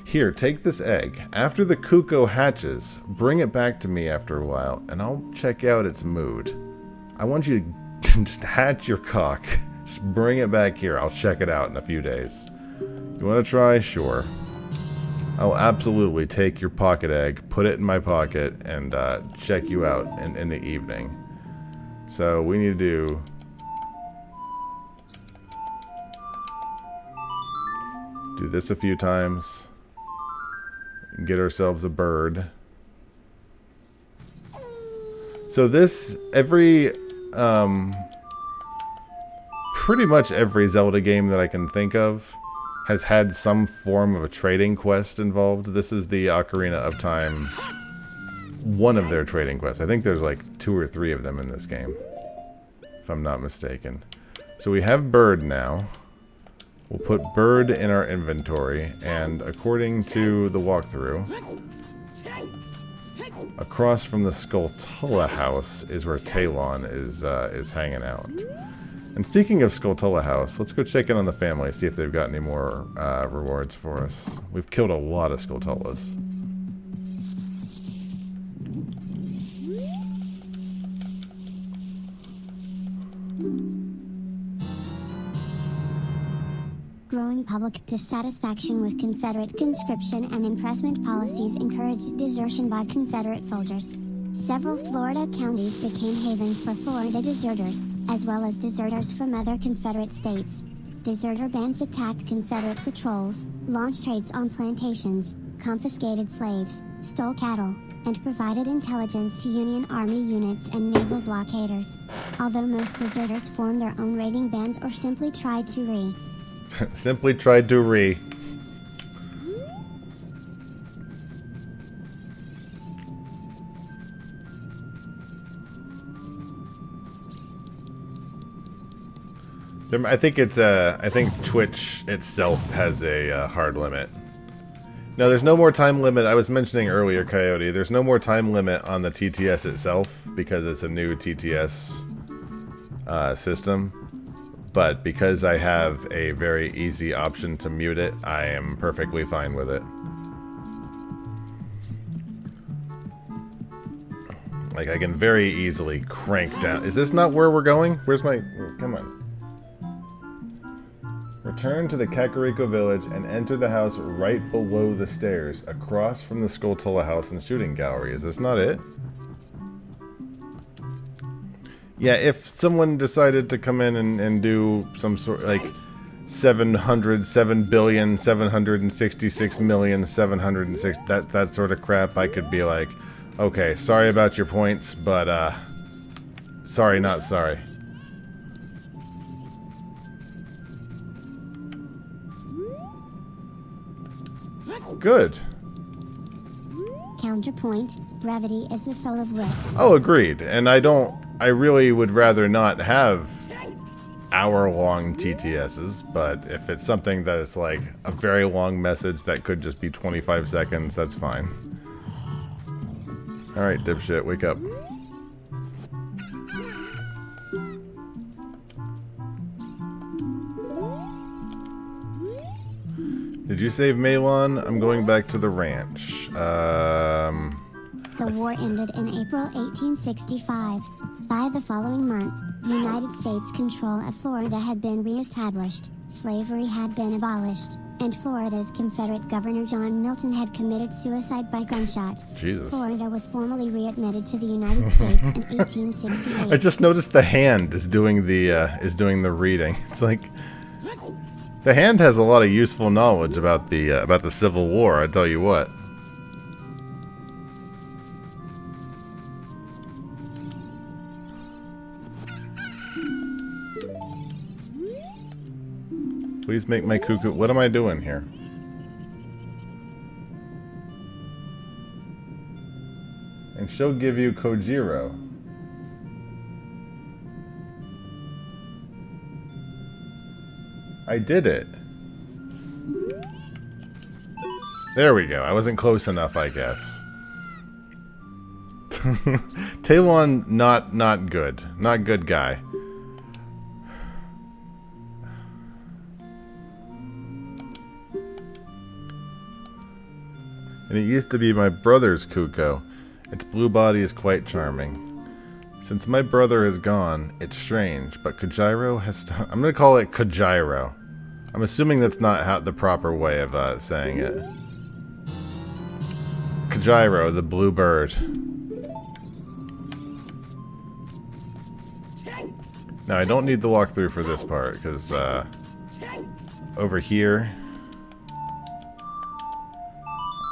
Here, take this egg. After the cuckoo hatches, bring it back to me after a while, and I'll check out its mood. I want you to just hatch your cock. Just bring it back here. I'll check it out in a few days. You want to try? Sure. I'll absolutely take your pocket egg, put it in my pocket, and check you out in the evening. So we need to do this a few times. Get ourselves a bird. So this, pretty much every Zelda game that I can think of has had some form of a trading quest involved. This is the Ocarina of Time, one of their trading quests. I think there's like 2 or 3 of them in this game, if I'm not mistaken. So we have bird now. We'll put bird in our inventory, and according to the walkthrough, across from the Skulltula house is where Talon is hanging out. And speaking of Skulltula house, let's go check in on the family, see if they've got any more rewards for us. We've killed a lot of Skulltulas.
Growing public dissatisfaction with Confederate conscription and impressment policies encouraged desertion by Confederate soldiers. Several Florida counties became havens for Florida deserters, as well as deserters from other Confederate states. Deserter bands attacked Confederate patrols, launched raids on plantations, confiscated slaves, stole cattle, and provided intelligence to Union Army units and naval blockaders. Although most deserters formed their own raiding bands or simply tried to
Simply tried to I think it's I think Twitch itself has a hard limit. No, there's no more time limit. I was mentioning earlier, Coyote. There's no more time limit on the TTS itself because it's a new TTS system. But because I have a very easy option to mute it, I am perfectly fine with it. Like, I can very easily crank down. Is this not where we're going? Where's my... Come on. Return to the Kakariko village and enter the house right below the stairs, across from the Skulltula house and shooting gallery. Is this not it? Yeah, if someone decided to come in and do some sort, like, 707,766,706, that sort of crap, I could be like, okay, sorry about your points, but, sorry, not sorry. Good.
Counterpoint, brevity is the soul of wit.
Oh, agreed. And I really would rather not have hour-long TTSs, but if it's something that is like a very long message that could just be 25 seconds, that's fine. Alright, dipshit, wake up. Did you save Malon? I'm going back to the ranch.
The war ended in April 1865. By the following month, United States control of Florida had been re-established, slavery had been abolished, and Florida's Confederate Governor John Milton had committed suicide by gunshot.
Jesus.
Florida was formally readmitted to the United States in 1868.
I just noticed the hand is doing the reading. It's like the hand has a lot of useful knowledge about the Civil War, I tell you what. Please make my cuckoo. What am I doing here? And she'll give you Kojiro. I did it. There we go. I wasn't close enough, I guess. Talon, not good. Not good guy. And it used to be my brother's Kuko. Its blue body is quite charming. Since my brother is gone, it's strange, but Kojiro has... I'm gonna call it Kojiro. I'm assuming that's not how the proper way of saying it. Kojiro, the blue bird. Now, I don't need the walkthrough for this part, because over here...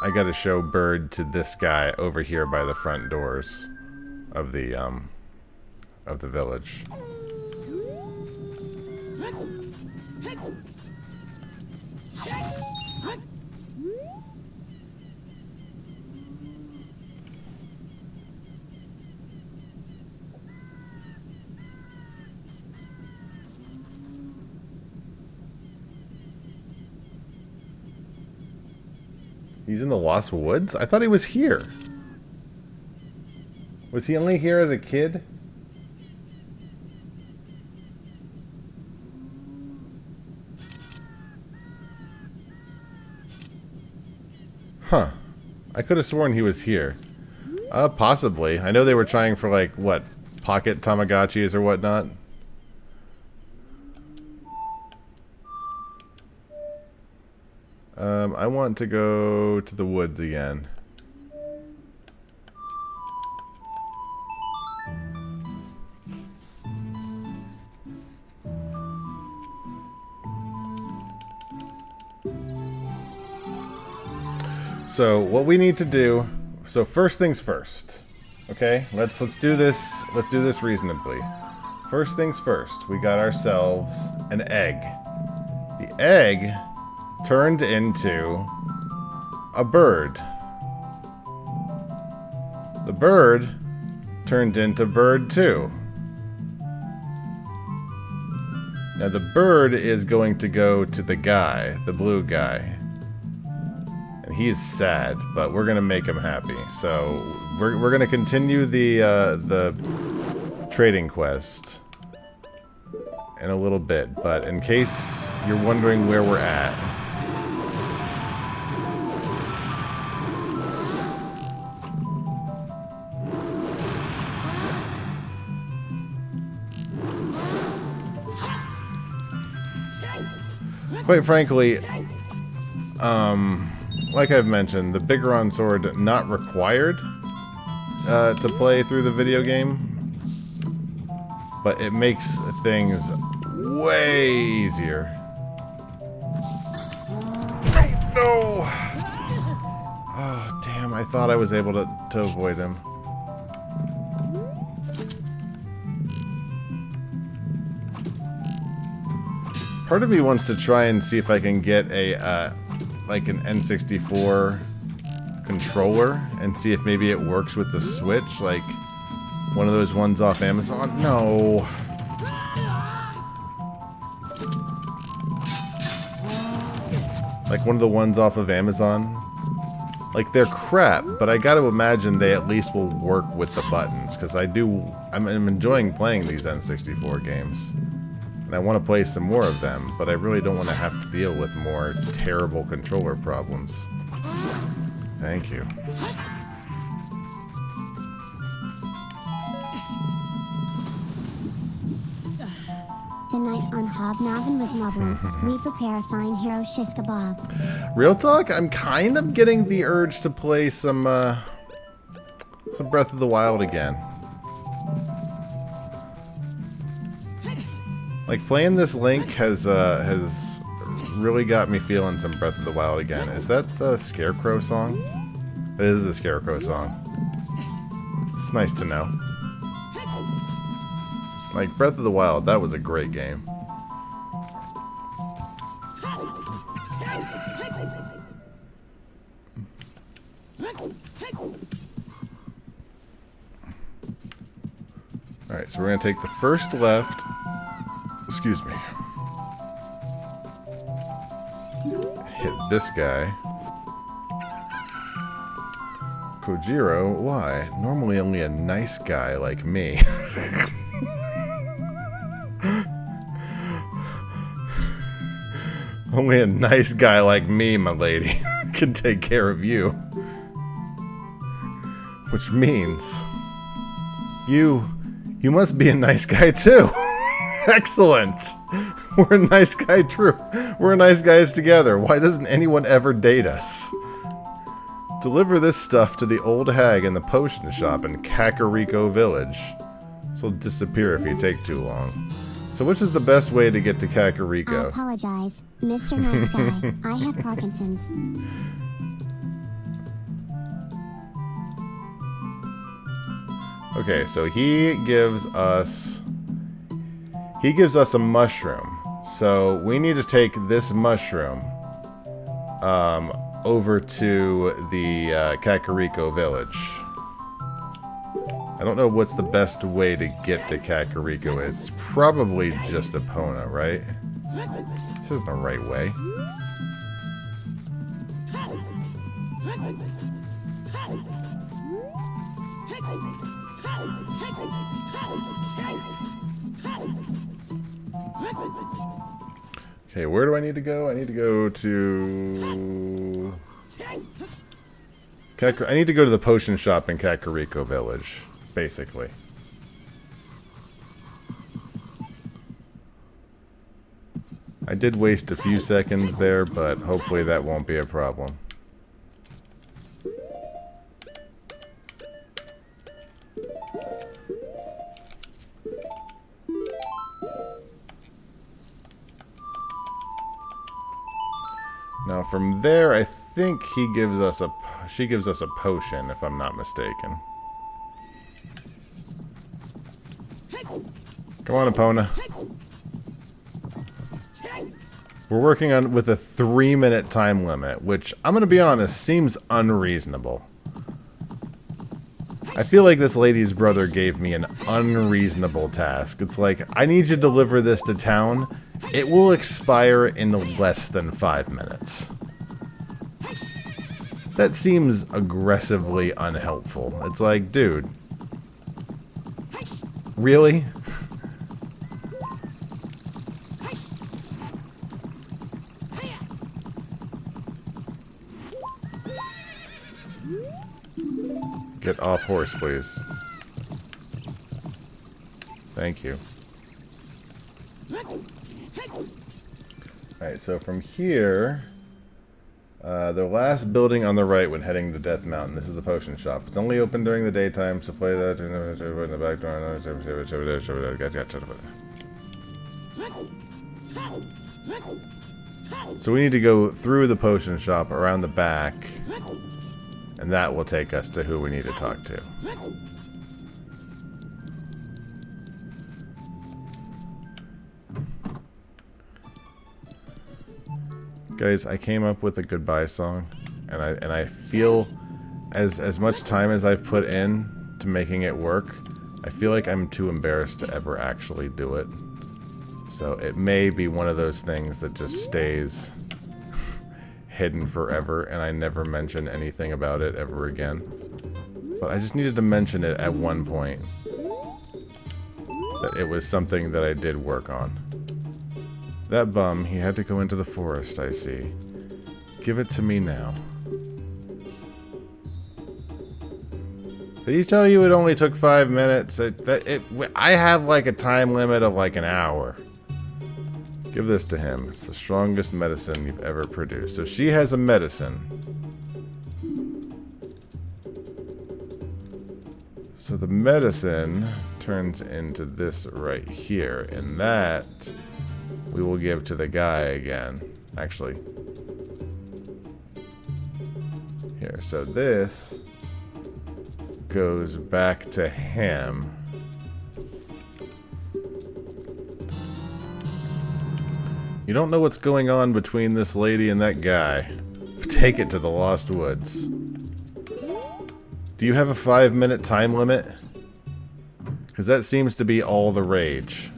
I gotta show bird to this guy over here by the front doors of the village. He's in the Lost Woods? I thought he was here. Was he only here as a kid? Huh. I could have sworn he was here. Possibly. I know they were trying for, like, what, pocket Tamagotchis or whatnot. I want to go to the woods again. So what we need to do, so first things first. Okay? Let's do this. Let's do this reasonably. First things first. We got ourselves an egg. The egg turned into a bird. The bird turned into bird 2. Now the bird is going to go to the guy, the blue guy. And he's sad, but we're gonna make him happy. So we're gonna continue the trading quest in a little bit. But in case you're wondering where we're at, quite frankly, like I've mentioned, the Bigoron sword not required to play through the video game, but it makes things way easier. No! Oh, damn, I thought I was able to avoid him. Part of me wants to try and see if I can get a, like an N64 controller and see if maybe it works with the Switch, like one of those ones off Amazon. No. Like one of the ones off of Amazon. Like they're crap, but I gotta imagine they at least will work with the buttons, because I'm enjoying playing these N64 games. And I want to play some more of them, but I really don't want to have to deal with more terrible controller problems. Thank you.
Tonight on Hobnobbin' with Moblin, we prepare a fine hero shish kebab.
Real talk, I'm kind of getting the urge to play some Breath of the Wild again. Like, playing this Link has really got me feeling some Breath of the Wild again. Is that the Scarecrow song? It is the Scarecrow song. It's nice to know. Like, Breath of the Wild, that was a great game. Alright, so we're going to take the first left. Excuse me. Hit this guy. Kojiro, why? Normally only a nice guy like me. Only a nice guy like me, my lady, can take care of you. Which means you must be a nice guy too. Excellent. We're a nice guy true. We're nice guys together. Why doesn't anyone ever date us? Deliver this stuff to the old hag in the potion shop in Kakariko Village. This will disappear if you take too long. So which is the best way to get to Kakariko?
I apologize, Mr. Nice Guy. I have Parkinson's.
Okay, so he gives us a mushroom. So we need to take this mushroom over to the Kakariko Village. I don't know what's the best way to get to Kakariko is. It's probably just Epona, right? This isn't the right way. Okay, where do I need to go? I need to go to... I need to go to the potion shop in Kakariko Village, basically. I did waste a few seconds there, but hopefully that won't be a problem. Now from there, I think she gives us a potion, if I'm not mistaken. Come on, Epona. We're working on with a 3-minute time limit, which I'm gonna be honest seems unreasonable. I feel like this lady's brother gave me an unreasonable task. It's like, I need you to deliver this to town. It will expire in less than 5 minutes. That seems aggressively unhelpful. It's like, dude. Really? Get off horse, please. Thank you. Alright, so from here... the last building on the right when heading to Death Mountain. This is the potion shop. It's only open during the daytime, so play that in the back door. So we need to go through the potion shop, around the back, and that will take us to who we need to talk to. Guys, I came up with a goodbye song, and I feel as much time as I've put in to making it work, I feel like I'm too embarrassed to ever actually do it. So it may be one of those things that just stays hidden forever, and I never mention anything about it ever again. But I just needed to mention it at one point, that it was something that I did work on. That bum, he had to go into the forest, I see. Give it to me now. Did he tell you it only took 5 minutes? I have like a time limit of like an hour. Give this to him. It's the strongest medicine you've ever produced. So she has a medicine. So the medicine turns into this right here. And that we will give to the guy again. Actually. Here. So this goes back to him. You don't know what's going on between this lady and that guy. Take it to the Lost Woods. Do you have a 5-minute time limit? Because that seems to be all the rage.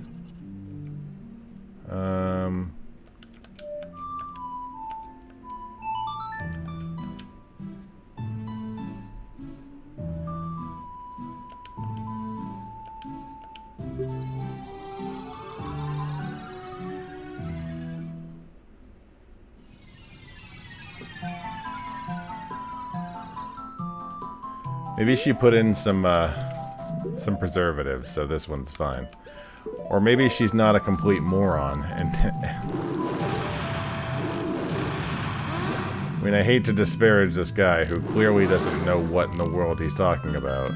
Maybe she put in some preservatives, so this one's fine. Or maybe she's not a complete moron, and... I mean, I hate to disparage this guy who clearly doesn't know what in the world he's talking about.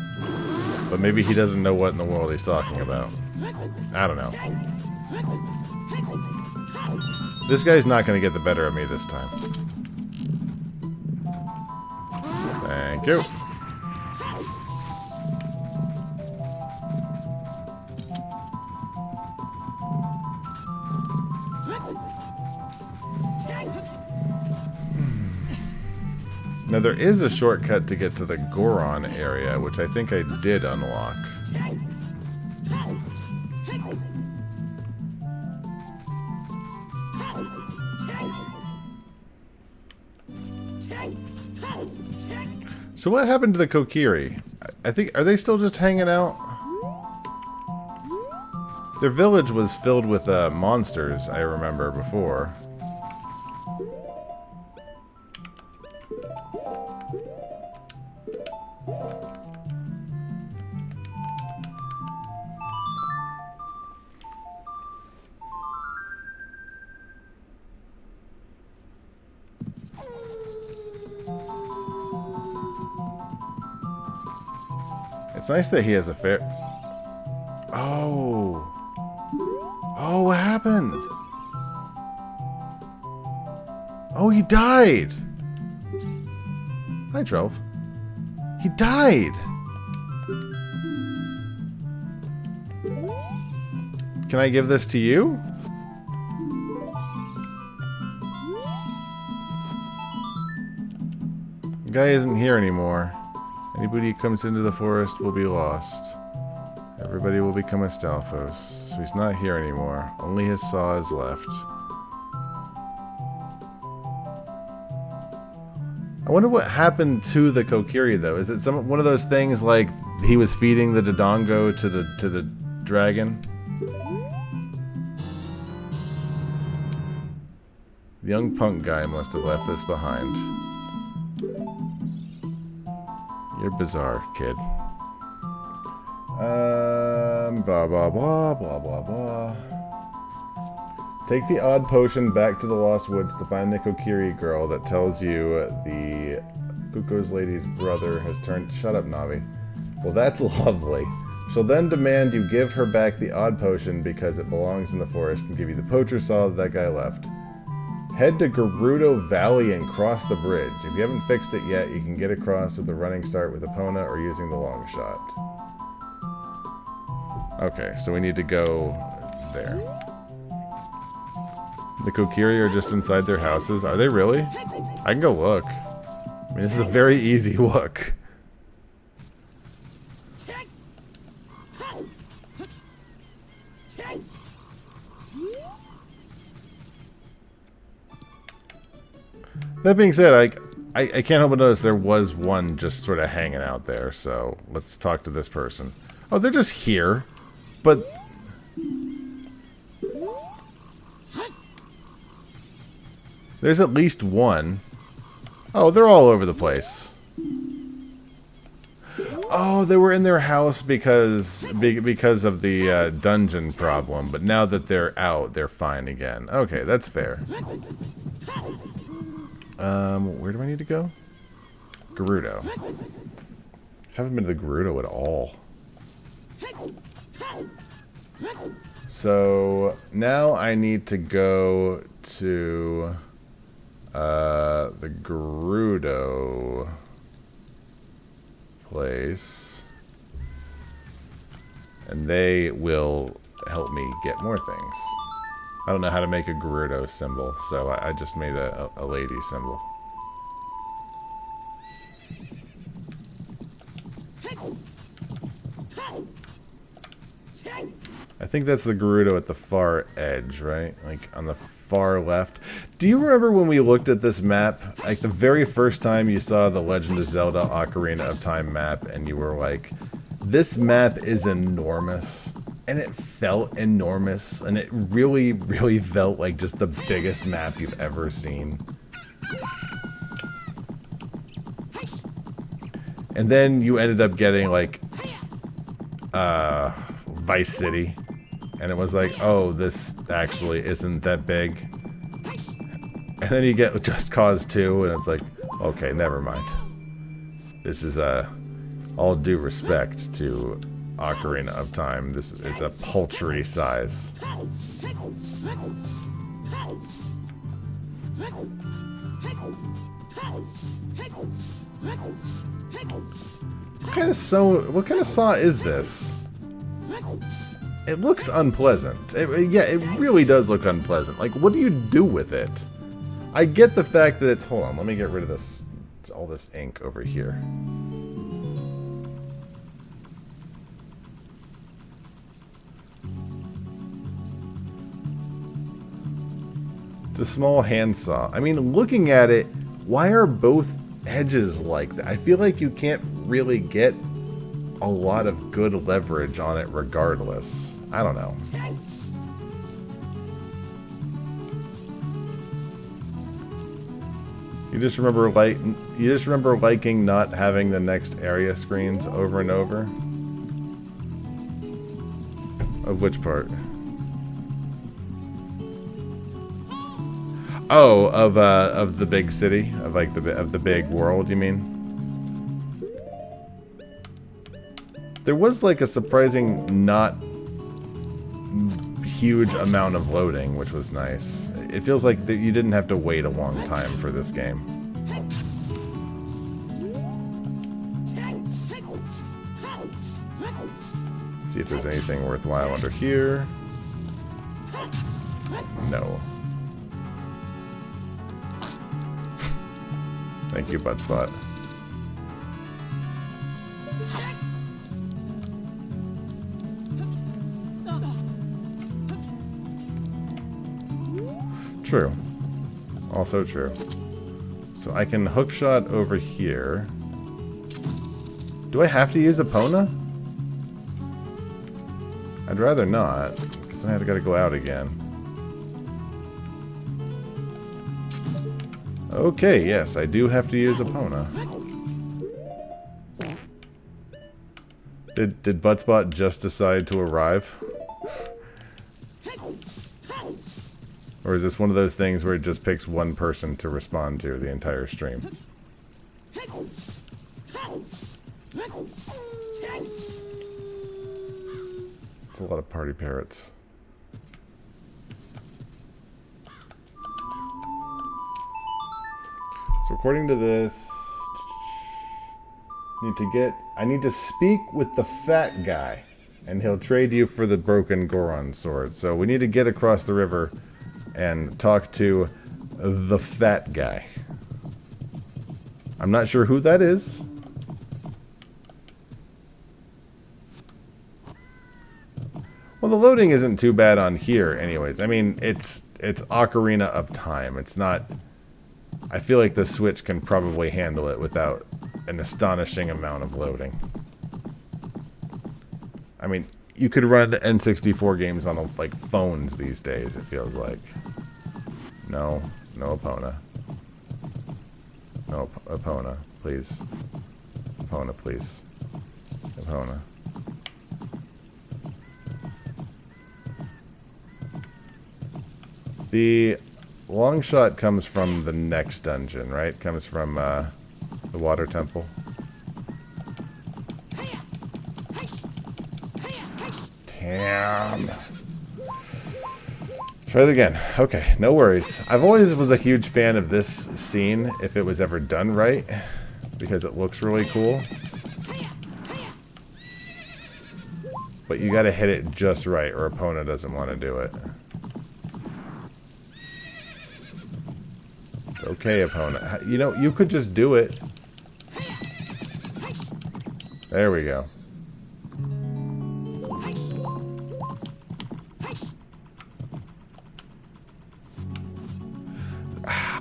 But maybe he doesn't know what in the world he's talking about. I don't know. This guy's not going to get the better of me this time. Thank you. Now there is a shortcut to get to the Goron area, which I think I did unlock. So what happened to the Kokiri? I think, are they still just hanging out? Their village was filled with monsters, I remember before. It's nice that he has a fair... Oh! Oh, what happened? Oh, he died! Hi, Trove. He died! Can I give this to you? The guy isn't here anymore. Anybody who comes into the forest will be lost. Everybody will become a Stalfos. So he's not here anymore. Only his saw is left. I wonder what happened to the Kokiri though. Is it one of those things like he was feeding the Dodongo to the dragon? The young punk guy must have left this behind. You're bizarre, kid. Blah blah blah blah blah blah. Take the odd potion back to the Lost Woods to find the Kokiri girl that tells you the Kuko's lady's brother has turned... Shut up, Navi. Well, that's lovely. She'll then demand you give her back the odd potion because it belongs in the forest and give you the poacher saw that guy left. Head to Gerudo Valley and cross the bridge. If you haven't fixed it yet, you can get across with a running start with Epona or using the long shot. Okay, so we need to go there. The Kokiri are just inside their houses. Are they really? I can go look. I mean, this is a very easy look. That being said, I can't help but notice there was one just sort of hanging out there, so let's talk to this person. Oh, they're just here, but... There's at least one. Oh, they're all over the place. Oh, they were in their house because of the dungeon problem, but now that they're out, they're fine again. Okay, that's fair. Where do I need to go? Gerudo. Haven't been to the Gerudo at all. So now I need to go to the Gerudo place, and they will help me get more things. I don't know how to make a Gerudo symbol, so I just made a lady symbol. I think that's the Gerudo at the far edge, right? Like on the far left. Do you remember when we looked at this map? Like the very first time you saw the Legend of Zelda Ocarina of Time map and you were like, this map is enormous. And it felt enormous. And it really, really felt like just the biggest map you've ever seen. And then you ended up getting like Vice City. And it was like, oh, this actually isn't that big. And then you get Just Cause 2, and it's like, okay, never mind. This is all due respect to Ocarina of Time. It's a paltry size. What kind of saw is this? It looks unpleasant. Yeah, it really does look unpleasant. Like, what do you do with it? I get the fact that it's... Hold on, let me get rid of this, all this ink over here. It's a small handsaw. I mean, looking at it, why are both edges like that? I feel like you can't really get a lot of good leverage on it regardless. I don't know. You just remember liking not having the next area screens over and over? Of which part? Oh, of the big city, of like the big world, you mean? There was like a surprising not huge amount of loading, which was nice. It feels like that you didn't have to wait a long time for this game. See if there's anything worthwhile under here. No. Thank you, Buttspot. true. Also true. So I can hookshot over here. Do I have to use Epona? I'd rather not, because then I gotta go out again. Okay, yes, I do have to use Epona. Did Buttspot just decide to arrive? Or is this one of those things where it just picks one person to respond to the entire stream? It's a lot of party parrots. So according to this, I need to speak with the fat guy, and he'll trade you for the broken Goron sword. So we need to get across the river and talk to the fat guy. I'm not sure who that is. Well, the loading isn't too bad on here anyways. I mean, it's Ocarina of Time. It's not... I feel like the Switch can probably handle it without an astonishing amount of loading. I mean, you could run N64 games on like phones these days, it feels like. No Epona. No Epona, please. Epona, please. Epona. The long shot comes from the next dungeon, right? Comes from the water temple. Damn. Try it again. Okay, no worries. I've always was a huge fan of this scene if it was ever done right, because it looks really cool. But you gotta hit it just right or Epona doesn't want to do it. It's okay, Epona. You know, you could just do it. There we go.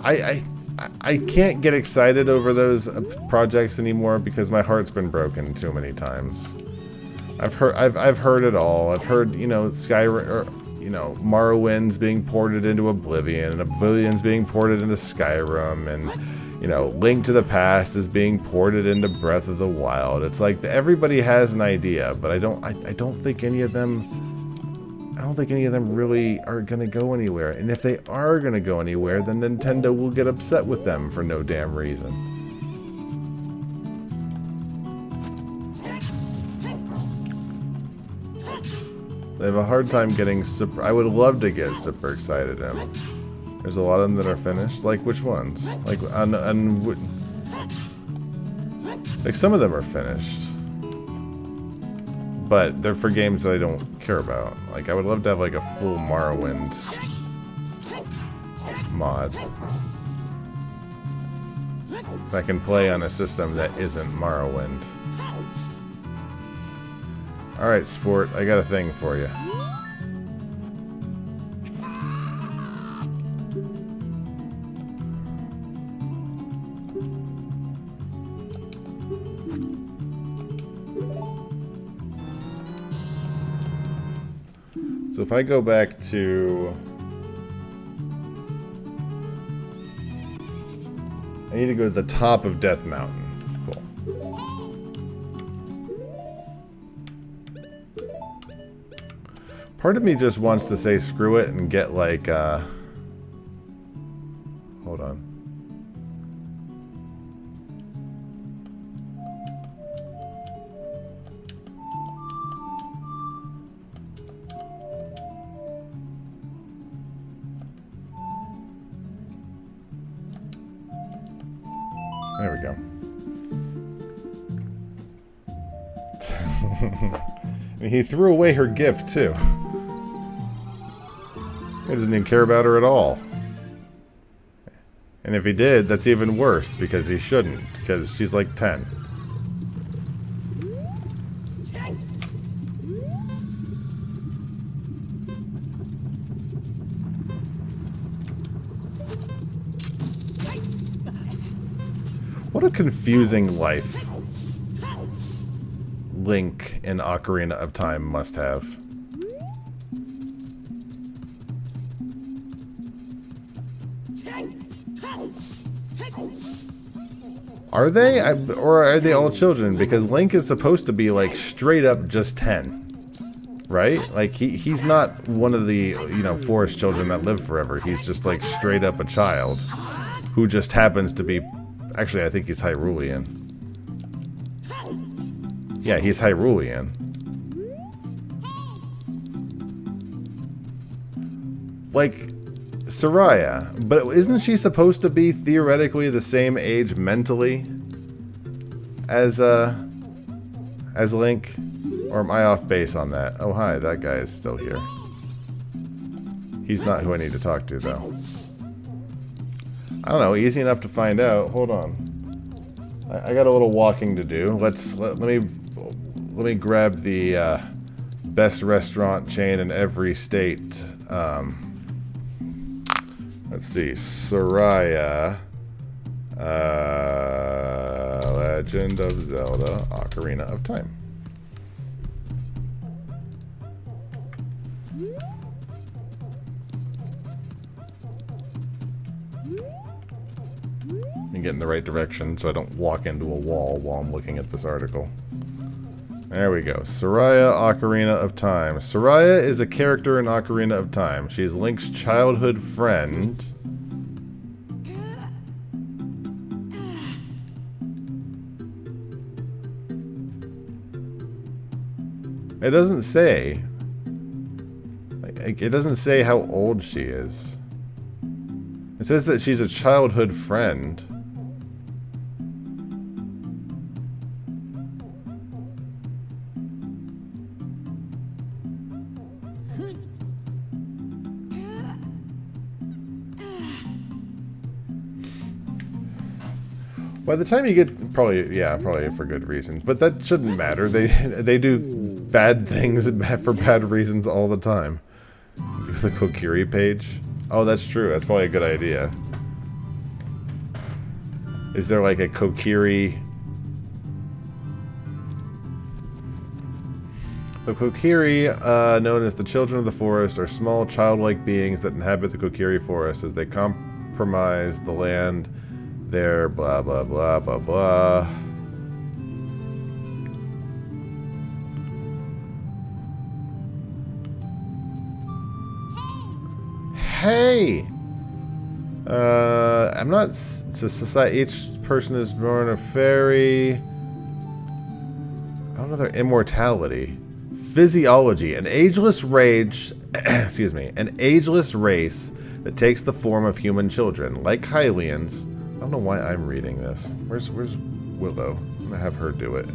I can't get excited over those projects anymore because my heart's been broken too many times. I've heard it all. I've heard, you know, Morrowind's being ported into Oblivion, and Oblivion's being ported into Skyrim, and you know, Link to the Past is being ported into Breath of the Wild. It's like everybody has an idea, but I don't think any of them really are gonna go anywhere. And if they are gonna go anywhere, then Nintendo will get upset with them for no damn reason. So I have a hard time getting super... I would love to get super excited in. There's a lot of them that are finished. Like, which ones? Like, like some of them are finished. But they're for games that I don't care about. Like, I would love to have, like, a full Morrowind mod that can play on a system that isn't Morrowind. Alright, Sport, I got a thing for you. So if I go back to... I need to go to the top of Death Mountain. Cool. Part of me just wants to say screw it and get like, hold on. There we go. And he threw away her gift, too. He doesn't even care about her at all. And if he did, that's even worse, because he shouldn't, because she's like 10. What a confusing life Link in Ocarina of Time must have. Are they? Or are they all children? Because Link is supposed to be, like, straight up just 10. Right? Like, he's not one of the, you know, forest children that live forever. He's just, like, straight up a child who just happens to be... Actually, I think he's Hyrulean. Yeah, he's Hyrulean. Like... Soraya, but isn't she supposed to be theoretically the same age mentally as Link? Or am I off base on that? Oh hi, that guy is still here. He's not who I need to talk to though. I don't know, easy enough to find out. Hold on. I got a little walking to do. Let me grab the best restaurant chain in every state. Let's see, Soraya, Legend of Zelda, Ocarina of Time. And get in the right direction so I don't walk into a wall while I'm looking at this article. There we go. Soraya, Ocarina of Time. Soraya is a character in Ocarina of Time. She's Link's childhood friend. It doesn't say. It doesn't say how old she is. It says that she's a childhood friend. By the time you get, probably for good reasons, but that shouldn't matter. They do bad things for bad reasons all the time. The Kokiri page. Oh, that's true. That's probably a good idea. Is there like a Kokiri? The Kokiri, known as the Children of the Forest, are small childlike beings that inhabit the Kokiri forest as they compromise the land. There, blah, blah, blah, blah, blah. Hey! I'm not... Society, each person is born a fairy... I don't know their immortality. Physiology. An ageless rage... excuse me. An ageless race that takes the form of human children. Like Hylians... I don't know why I'm reading this. Where's Willow? I'm gonna have her do it.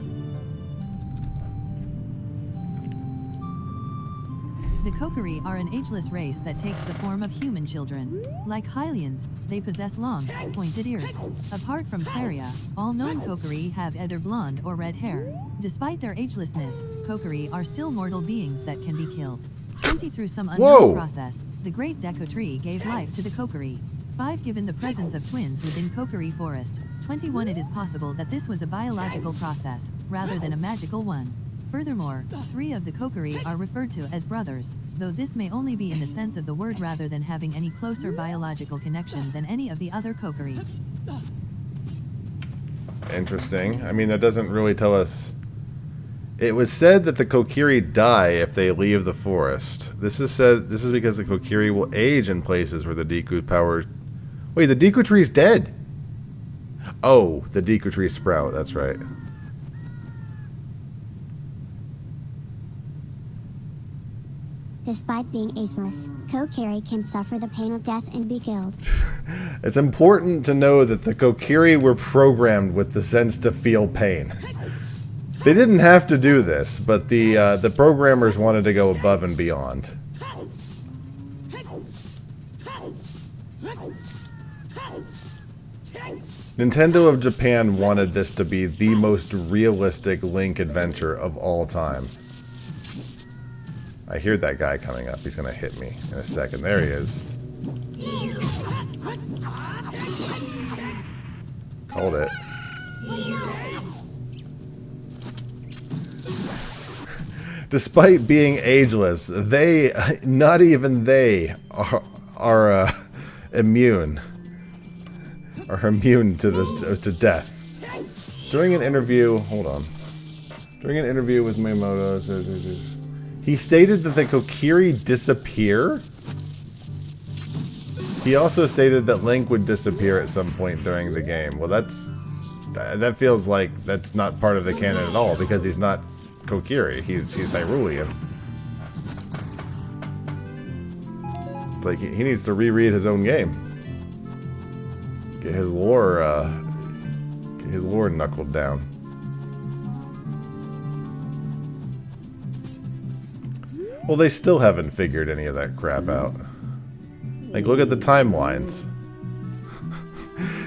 The Kokiri are an ageless race that takes the form of human children. Like Hylians, they possess long, pointed ears. Apart from Saria, all known Kokiri have either blonde or red hair. Despite their agelessness, Kokiri are still mortal beings that can be killed. 20 through some unknown process, the Great Deku Tree gave life to the Kokiri. 5 given the presence of twins within Kokiri Forest. 21 it is possible that this was a biological process, rather than a magical one. Furthermore, 3 of the Kokiri are referred to as brothers, though this may only be in the sense of the word rather than having any closer biological connection than any of the other Kokiri.
Interesting. I mean, that doesn't really tell us... It was said that the Kokiri die if they leave the forest. This is because the Kokiri will age in places where the Deku power... Wait, the Deku Tree's dead! Oh, the Deku Tree sprout, that's right.
Despite being ageless, Kokiri can suffer the pain of death and be killed.
It's important to know that the Kokiri were programmed with the sense to feel pain. They didn't have to do this, but the programmers wanted to go above and beyond. Nintendo of Japan wanted this to be the most realistic Link adventure of all time. I hear that guy coming up. He's gonna hit me in a second. There he is. Called it. Despite being ageless, they, not even they, are immune. Are immune to death. During an interview, hold on. During an interview with Miyamoto, he stated that the Kokiri disappear. He also stated that Link would disappear at some point during the game. Well, that feels like that's not part of the canon at all, because he's not Kokiri. He's Hyrulean. It's like he needs to reread his own game. Get his lore knuckled down. Well, they still haven't figured any of that crap out. Like, look at the timelines.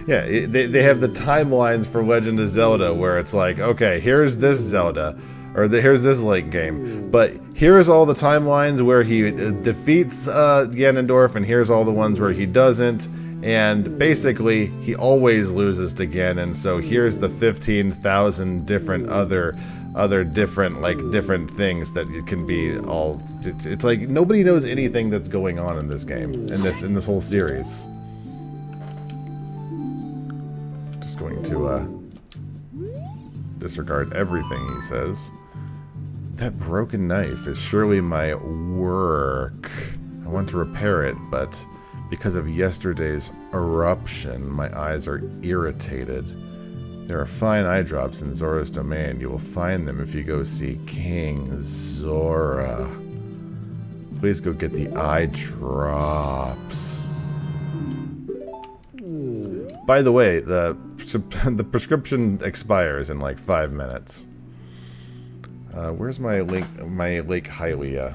Yeah, they have the timelines for Legend of Zelda, where it's like, okay, here's this Zelda, or here's this Link game, but here's all the timelines where he defeats Ganondorf, and here's all the ones where he doesn't, and basically, he always loses to Ganon, so here's the 15,000 different other different things that it can be all. It's like nobody knows anything that's going on in this game, in this whole series. Just going to disregard everything he says. That broken knife is surely my work. I want to repair it, but because of yesterday's eruption, my eyes are irritated. There are fine eye drops in Zora's domain. You will find them if you go see King Zora. Please go get the eye drops. By the way, the prescription expires in like 5 minutes. Where's my Lake Hylia?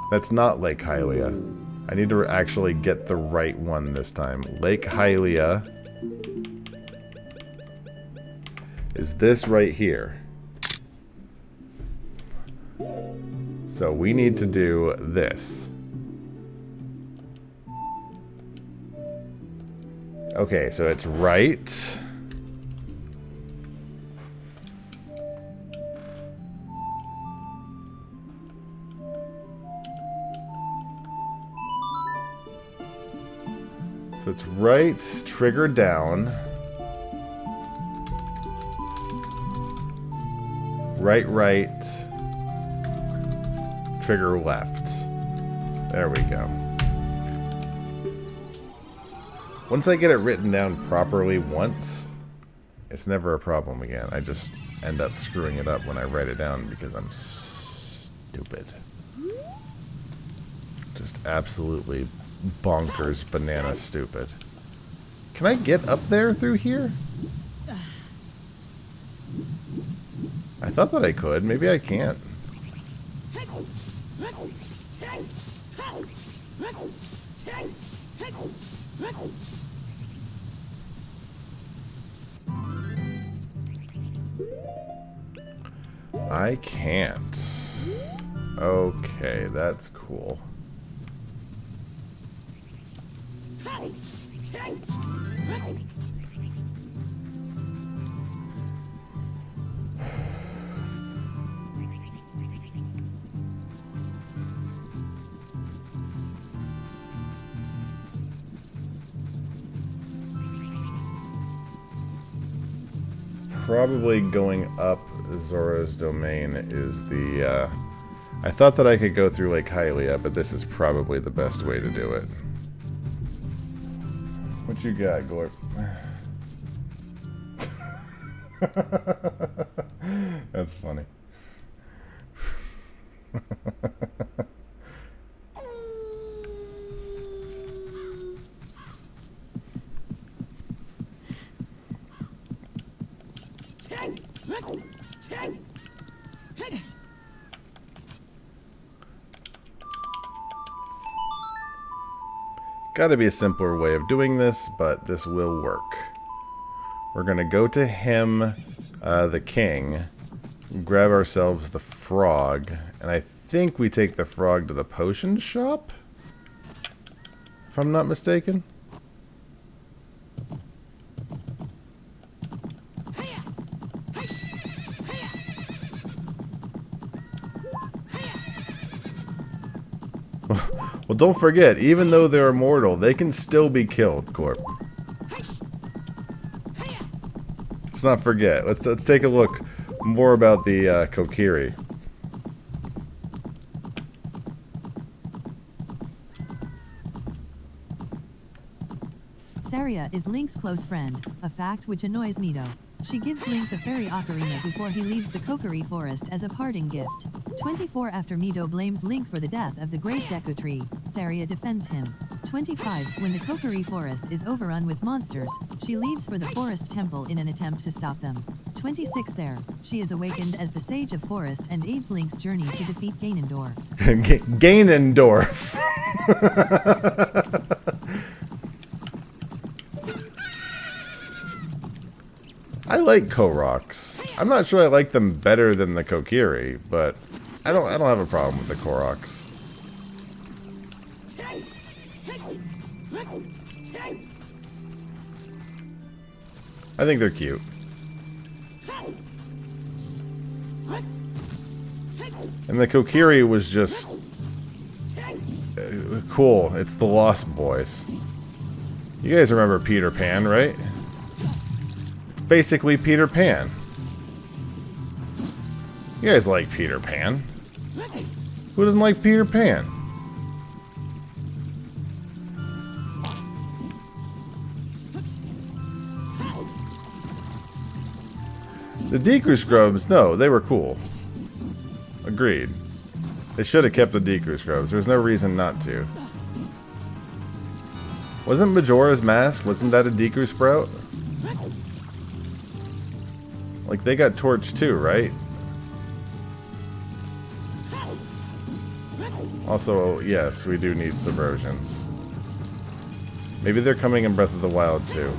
That's not Lake Hylia. I need to actually get the right one this time. Lake Hylia is this right here. So we need to do this. Okay, so it's right. So it's right, trigger down. Right, trigger left. There we go. Once I get it written down properly once, it's never a problem again. I just end up screwing it up when I write it down because I'm stupid. Just absolutely bonkers banana stupid. Can I get up there through here? I thought that I could. Maybe I can't. I can't. Okay, that's cool. Probably going up Zora's domain is the, I thought that I could go through Lake Hylia, but this is probably the best way to do it. What you got, Gorp? That's funny. Gotta be a simpler way of doing this, but this will work. We're gonna go to him, the king, grab ourselves the frog, and I think we take the frog to the potion shop? if I'm not mistaken. Well, don't forget, even though they're immortal, they can still be killed, Corp. Let's not forget. Let's take a look more about the Kokiri.
Saria is Link's close friend, a fact which annoys Mito. She gives Link the fairy Ocarina before he leaves the Kokiri forest as a parting gift. 24 After Mito blames Link for the death of the Great Deku Tree, Saria defends him. 25 When the Kokiri forest is overrun with monsters, she leaves for the forest temple in an attempt to stop them. 26 There, she is awakened as the Sage of Forest and aids Link's journey to defeat Ganondorf.
Ganondorf. I like Koroks. I'm not sure I like them better than the Kokiri, but I don't have a problem with the Koroks. I think they're cute. And the Kokiri was just cool. It's the Lost Boys. You guys remember Peter Pan, right? It's basically Peter Pan. You guys like Peter Pan. Who doesn't like Peter Pan? The Deku Scrubs, no, they were cool. Agreed. They should have kept the Deku Scrubs. There's no reason not to. Wasn't Majora's Mask, wasn't that a Deku Sprout? Like, they got torched too, right? Also, yes, we do need subversions. Maybe they're coming in Breath of the Wild too.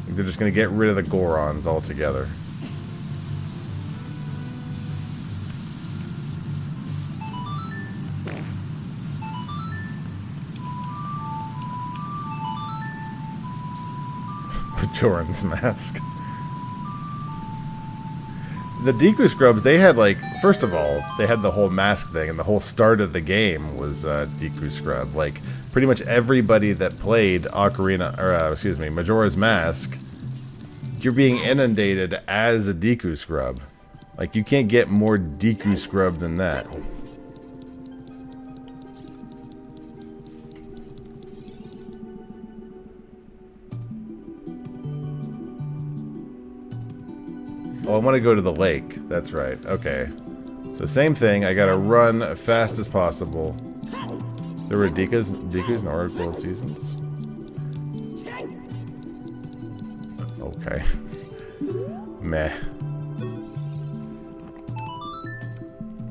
They're just going to get rid of the Gorons altogether. Majora's Mask. The Deku Scrubs, they had like, first of all, they had the whole mask thing, and the whole start of the game was Deku Scrub. Like, pretty much everybody that played Ocarina, or excuse me, Majora's Mask, you're being inundated as a Deku Scrub. Like, you can't get more Deku Scrub than that. Oh, I want to go to the lake. That's right. Okay. So same thing. I gotta run as fast as possible. There were Dekus in Oracle Seasons. Okay. Meh.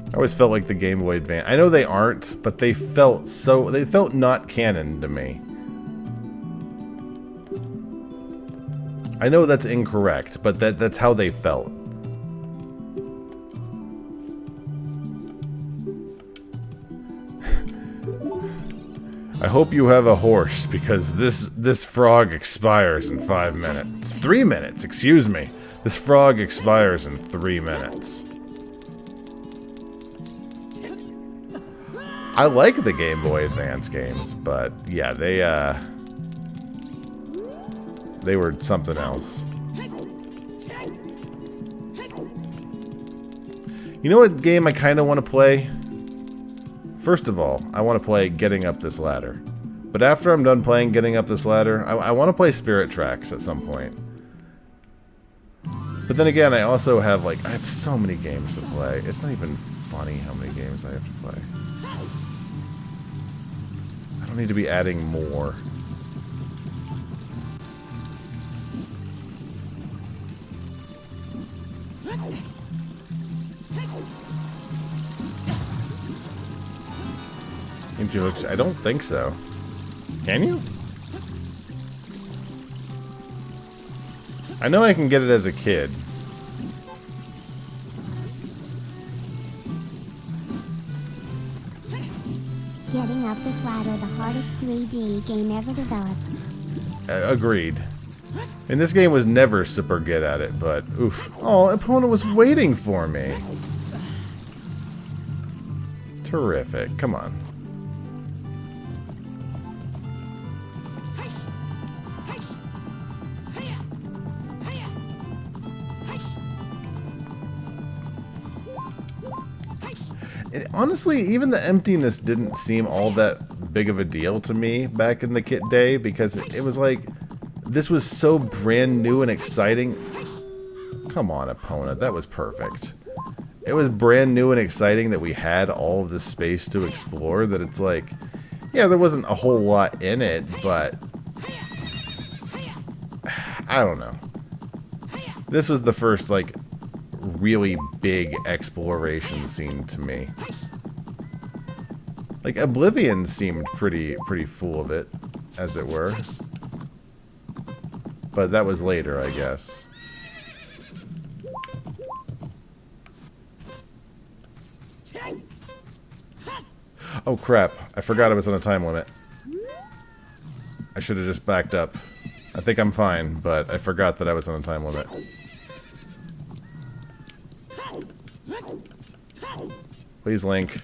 I always felt like the Game Boy Advance. I know they aren't, but they felt not canon to me. I know that's incorrect, but that's how they felt. I hope you have a horse, because this frog expires in 5 minutes. 3 minutes, excuse me. This frog expires in 3 minutes. I like the Game Boy Advance games, but yeah, they were something else. You know what game I kind of want to play? First of all, I want to play Getting Up This Ladder. But after I'm done playing Getting Up This Ladder, I want to play Spirit Tracks at some point. But then again, I also have, like, I have so many games to play. It's not even funny how many games I have to play. I don't need to be adding more. I don't think so. Can you? I know I can get it as a kid.
getting up this ladder the hardest 3D game ever developed.
Agreed. And this game was never super good at it, but oof. Oh, Epona was waiting for me. Terrific. Come on. Honestly, even the emptiness didn't seem all that big of a deal to me back in the kit day, because it was like, this was so brand new and exciting. Come on, Epona, that was perfect. It was brand new and exciting that we had all of this space to explore, that it's like, yeah, there wasn't a whole lot in it, but I don't know. This was the first, like, really big exploration scene to me. Like, Oblivion seemed pretty full of it, as it were. But that was later, I guess. Oh crap, I forgot I was on a time limit. I should have just backed up. I think I'm fine, but I forgot that I was on a time limit. Please, Link.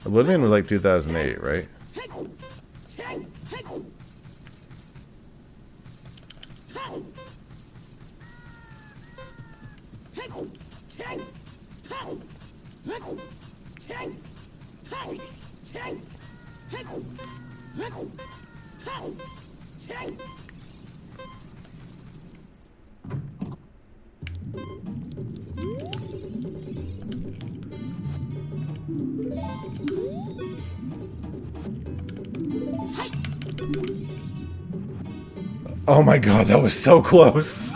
Oblivion was like 2008, right? Oh my god, that was so close.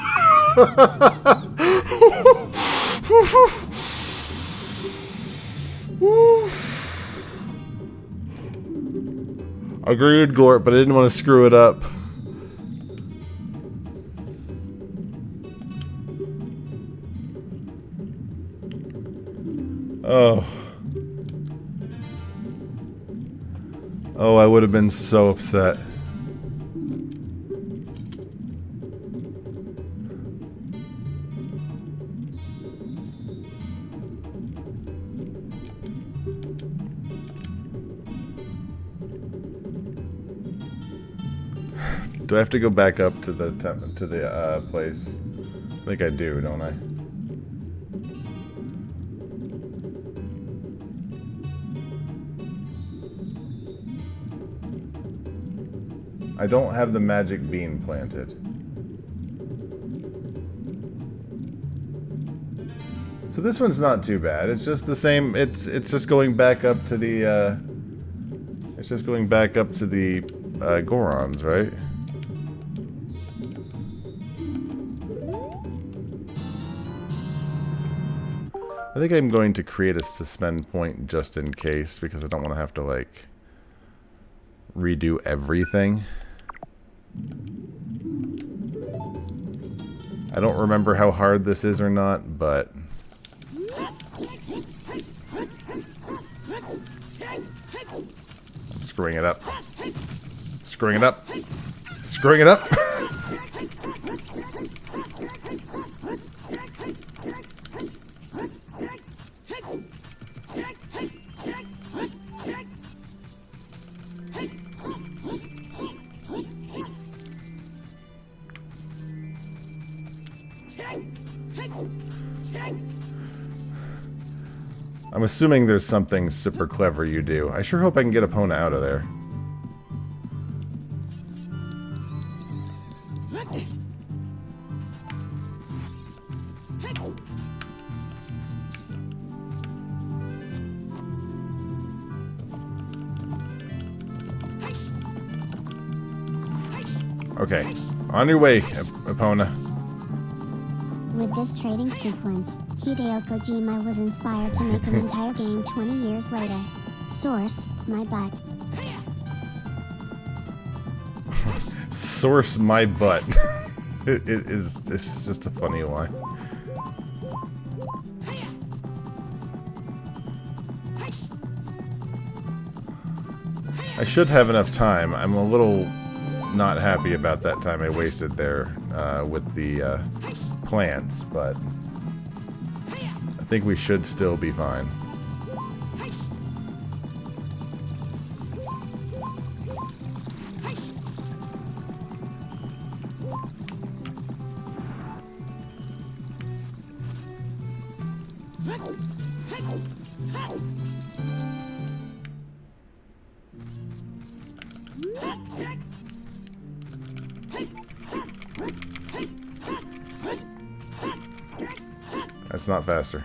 Agreed, Gort, but I didn't want to screw it up. Oh. Oh, I would have been so upset. Do I have to go back up to the place? I think I do, don't I? I don't have the magic bean planted. So this one's not too bad. It's just the same. It's just going back up to the. It's just going back up to the Gorons, right? I think I'm going to create a suspend point just in case, because I don't want to have to, like, redo everything. I don't remember how hard this is or not, but... I'm screwing it up. Screwing it up. Screwing it up! I'm assuming there's something super clever you do. I sure hope I can get Epona out of there. Okay, on your way, Epona.
With this trading sequence, Hideo Kojima was inspired to make an entire game 20 years later. Source, my butt.
Source my butt. It's just a funny line. I should have enough time. I'm a little not happy about that time I wasted there with the plants, but I think we should still be fine. That's not faster.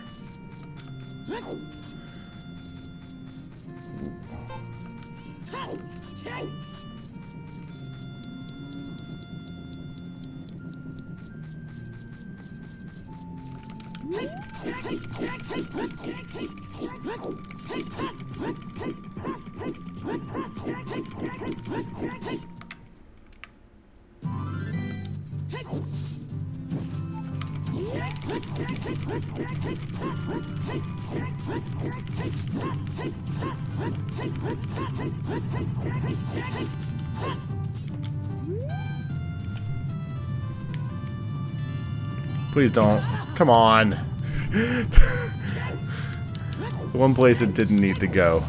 Please don't. Come on. One place it didn't need to go.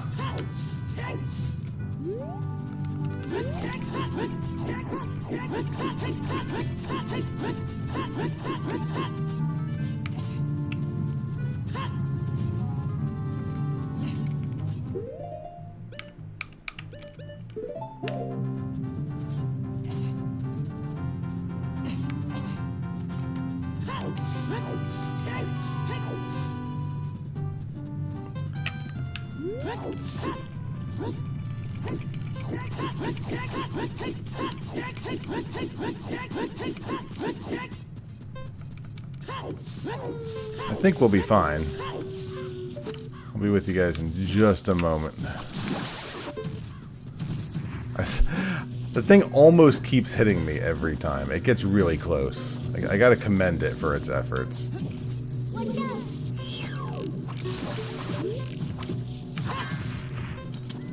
I think we'll be fine. I'll be with you guys in just a moment. The thing almost keeps hitting me every time. It gets really close. I gotta commend it for its efforts.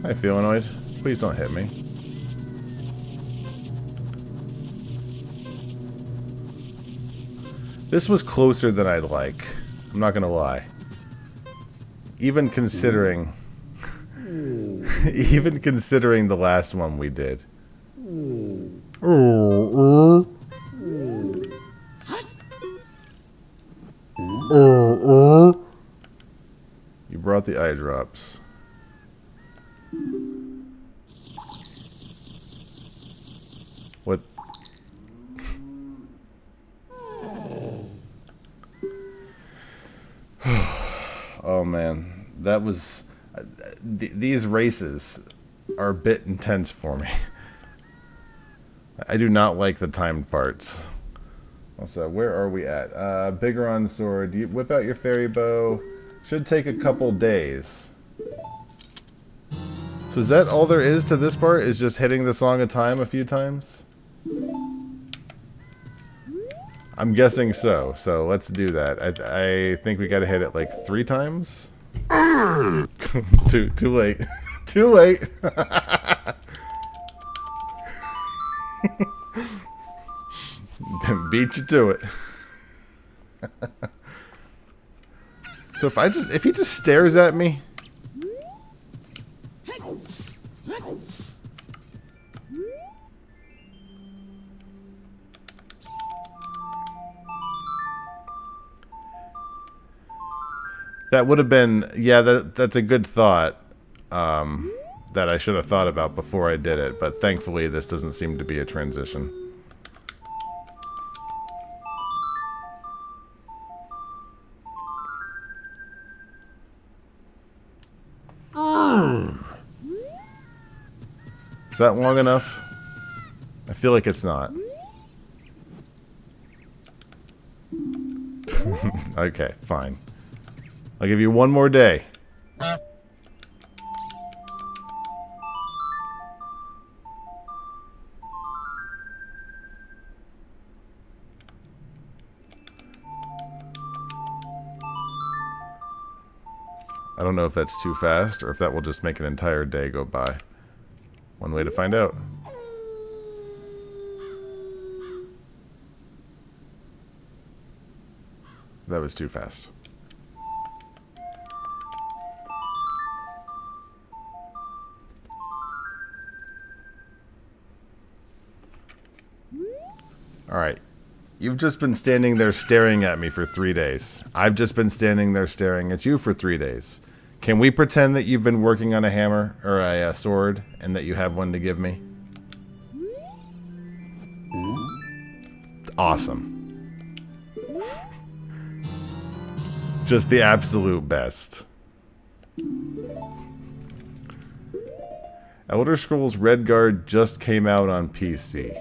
Hi, Feelanoid. Please don't hit me. This was closer than I'd like. I'm not gonna lie. Even considering... even considering the last one we did. You brought the eye drops. What? Oh man, that was... these races are a bit intense for me. I do not like the timed parts. Also, where are we at? Bigoron sword. You whip out your fairy bow. Should take a couple days. So is that all there is to this part? Is just hitting the Song of Time a few times? I'm guessing so. So let's do that. I think we gotta hit it like 3 times. Too late. Too late. Beat you to it. So if he just stares at me. That would have been, yeah, that's a good thought that I should have thought about before I did it, but thankfully this doesn't seem to be a transition. Is that long enough? I feel like it's not. Okay, fine. I'll give you one more day. I don't know if that's too fast or if that will just make an entire day go by. One way to find out. That was too fast. Alright. You've just been standing there staring at me for 3 days. I've just been standing there staring at you for 3 days. Can we pretend that you've been working on a hammer or a sword and that you have one to give me? Awesome. Just the absolute best. Elder Scrolls Redguard just came out on PC.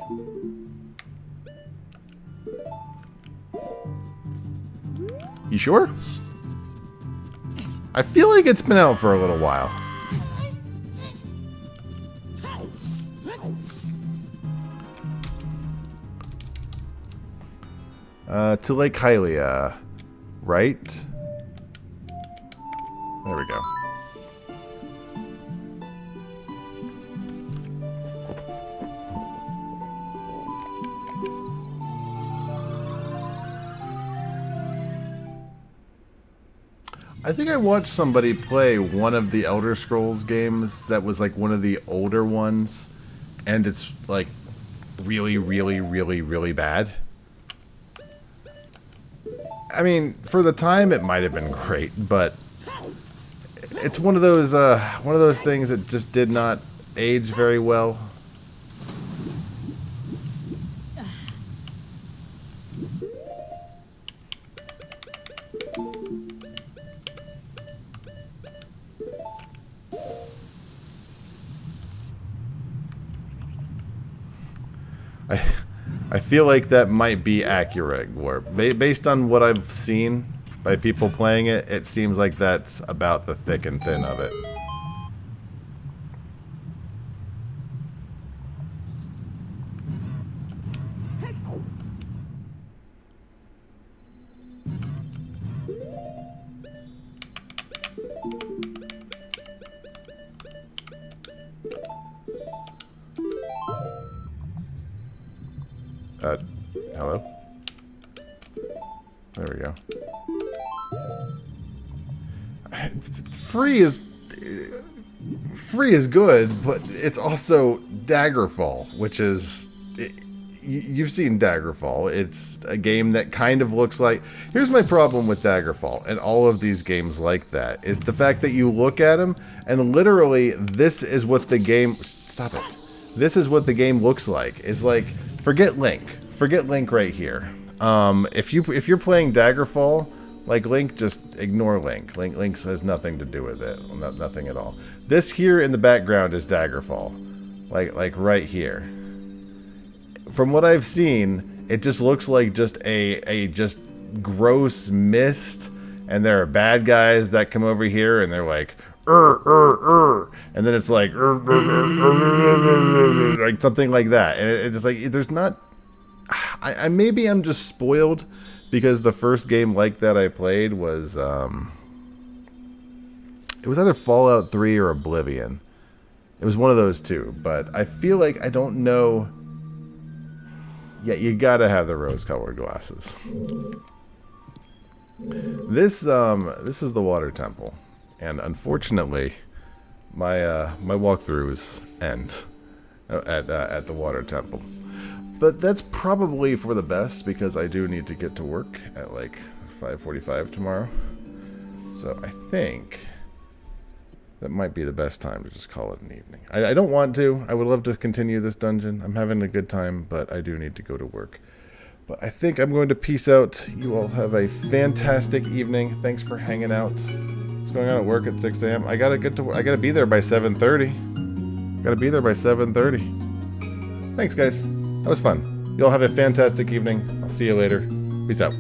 You sure? I feel like it's been out for a little while. To Lake Hylia, right? There we go. I think I watched somebody play one of the Elder Scrolls games that was like one of the older ones, and it's like really, really, really, really bad. I mean, for the time it might have been great, but it's one of those things that just did not age very well. I feel like that might be accurate, Warp. Based on what I've seen by people playing it, it seems like that's about the thick and thin of it. Hello? There we go. Free is good, but it's also Daggerfall, which is... You've seen Daggerfall. It's a game that kind of looks like... Here's my problem with Daggerfall, and all of these games like that, is the fact that you look at them, and literally, this is what the game... Stop it. This is what the game looks like. It's like, forget Link. Forget Link right here. If you're playing Daggerfall, like Link, just ignore Link. Link has nothing to do with it. Nothing at all. This here in the background is Daggerfall. Like right here. From what I've seen, it just looks like just a just gross mist, and there are bad guys that come over here and they're like and then it's like like something like that, and it's like there's not. Maybe I'm just spoiled because the first game like that I played was it was either Fallout 3 or Oblivion. It was one of those two, but I feel like I don't know. Yeah, you gotta have the rose-colored glasses. This is the water temple, and unfortunately, my walkthroughs end at the water temple. But that's probably for the best, because I do need to get to work at like 5:45 tomorrow. So I think that might be the best time to just call it an evening. I don't want to. I would love to continue this dungeon. I'm having a good time, but I do need to go to work. But I think I'm going to peace out. You all have a fantastic evening. Thanks for hanging out. What's going on at work at 6 a.m.? I gotta be there by 7:30. Gotta be there by 7:30. Thanks, guys. That was fun. You all have a fantastic evening. I'll see you later. Peace out.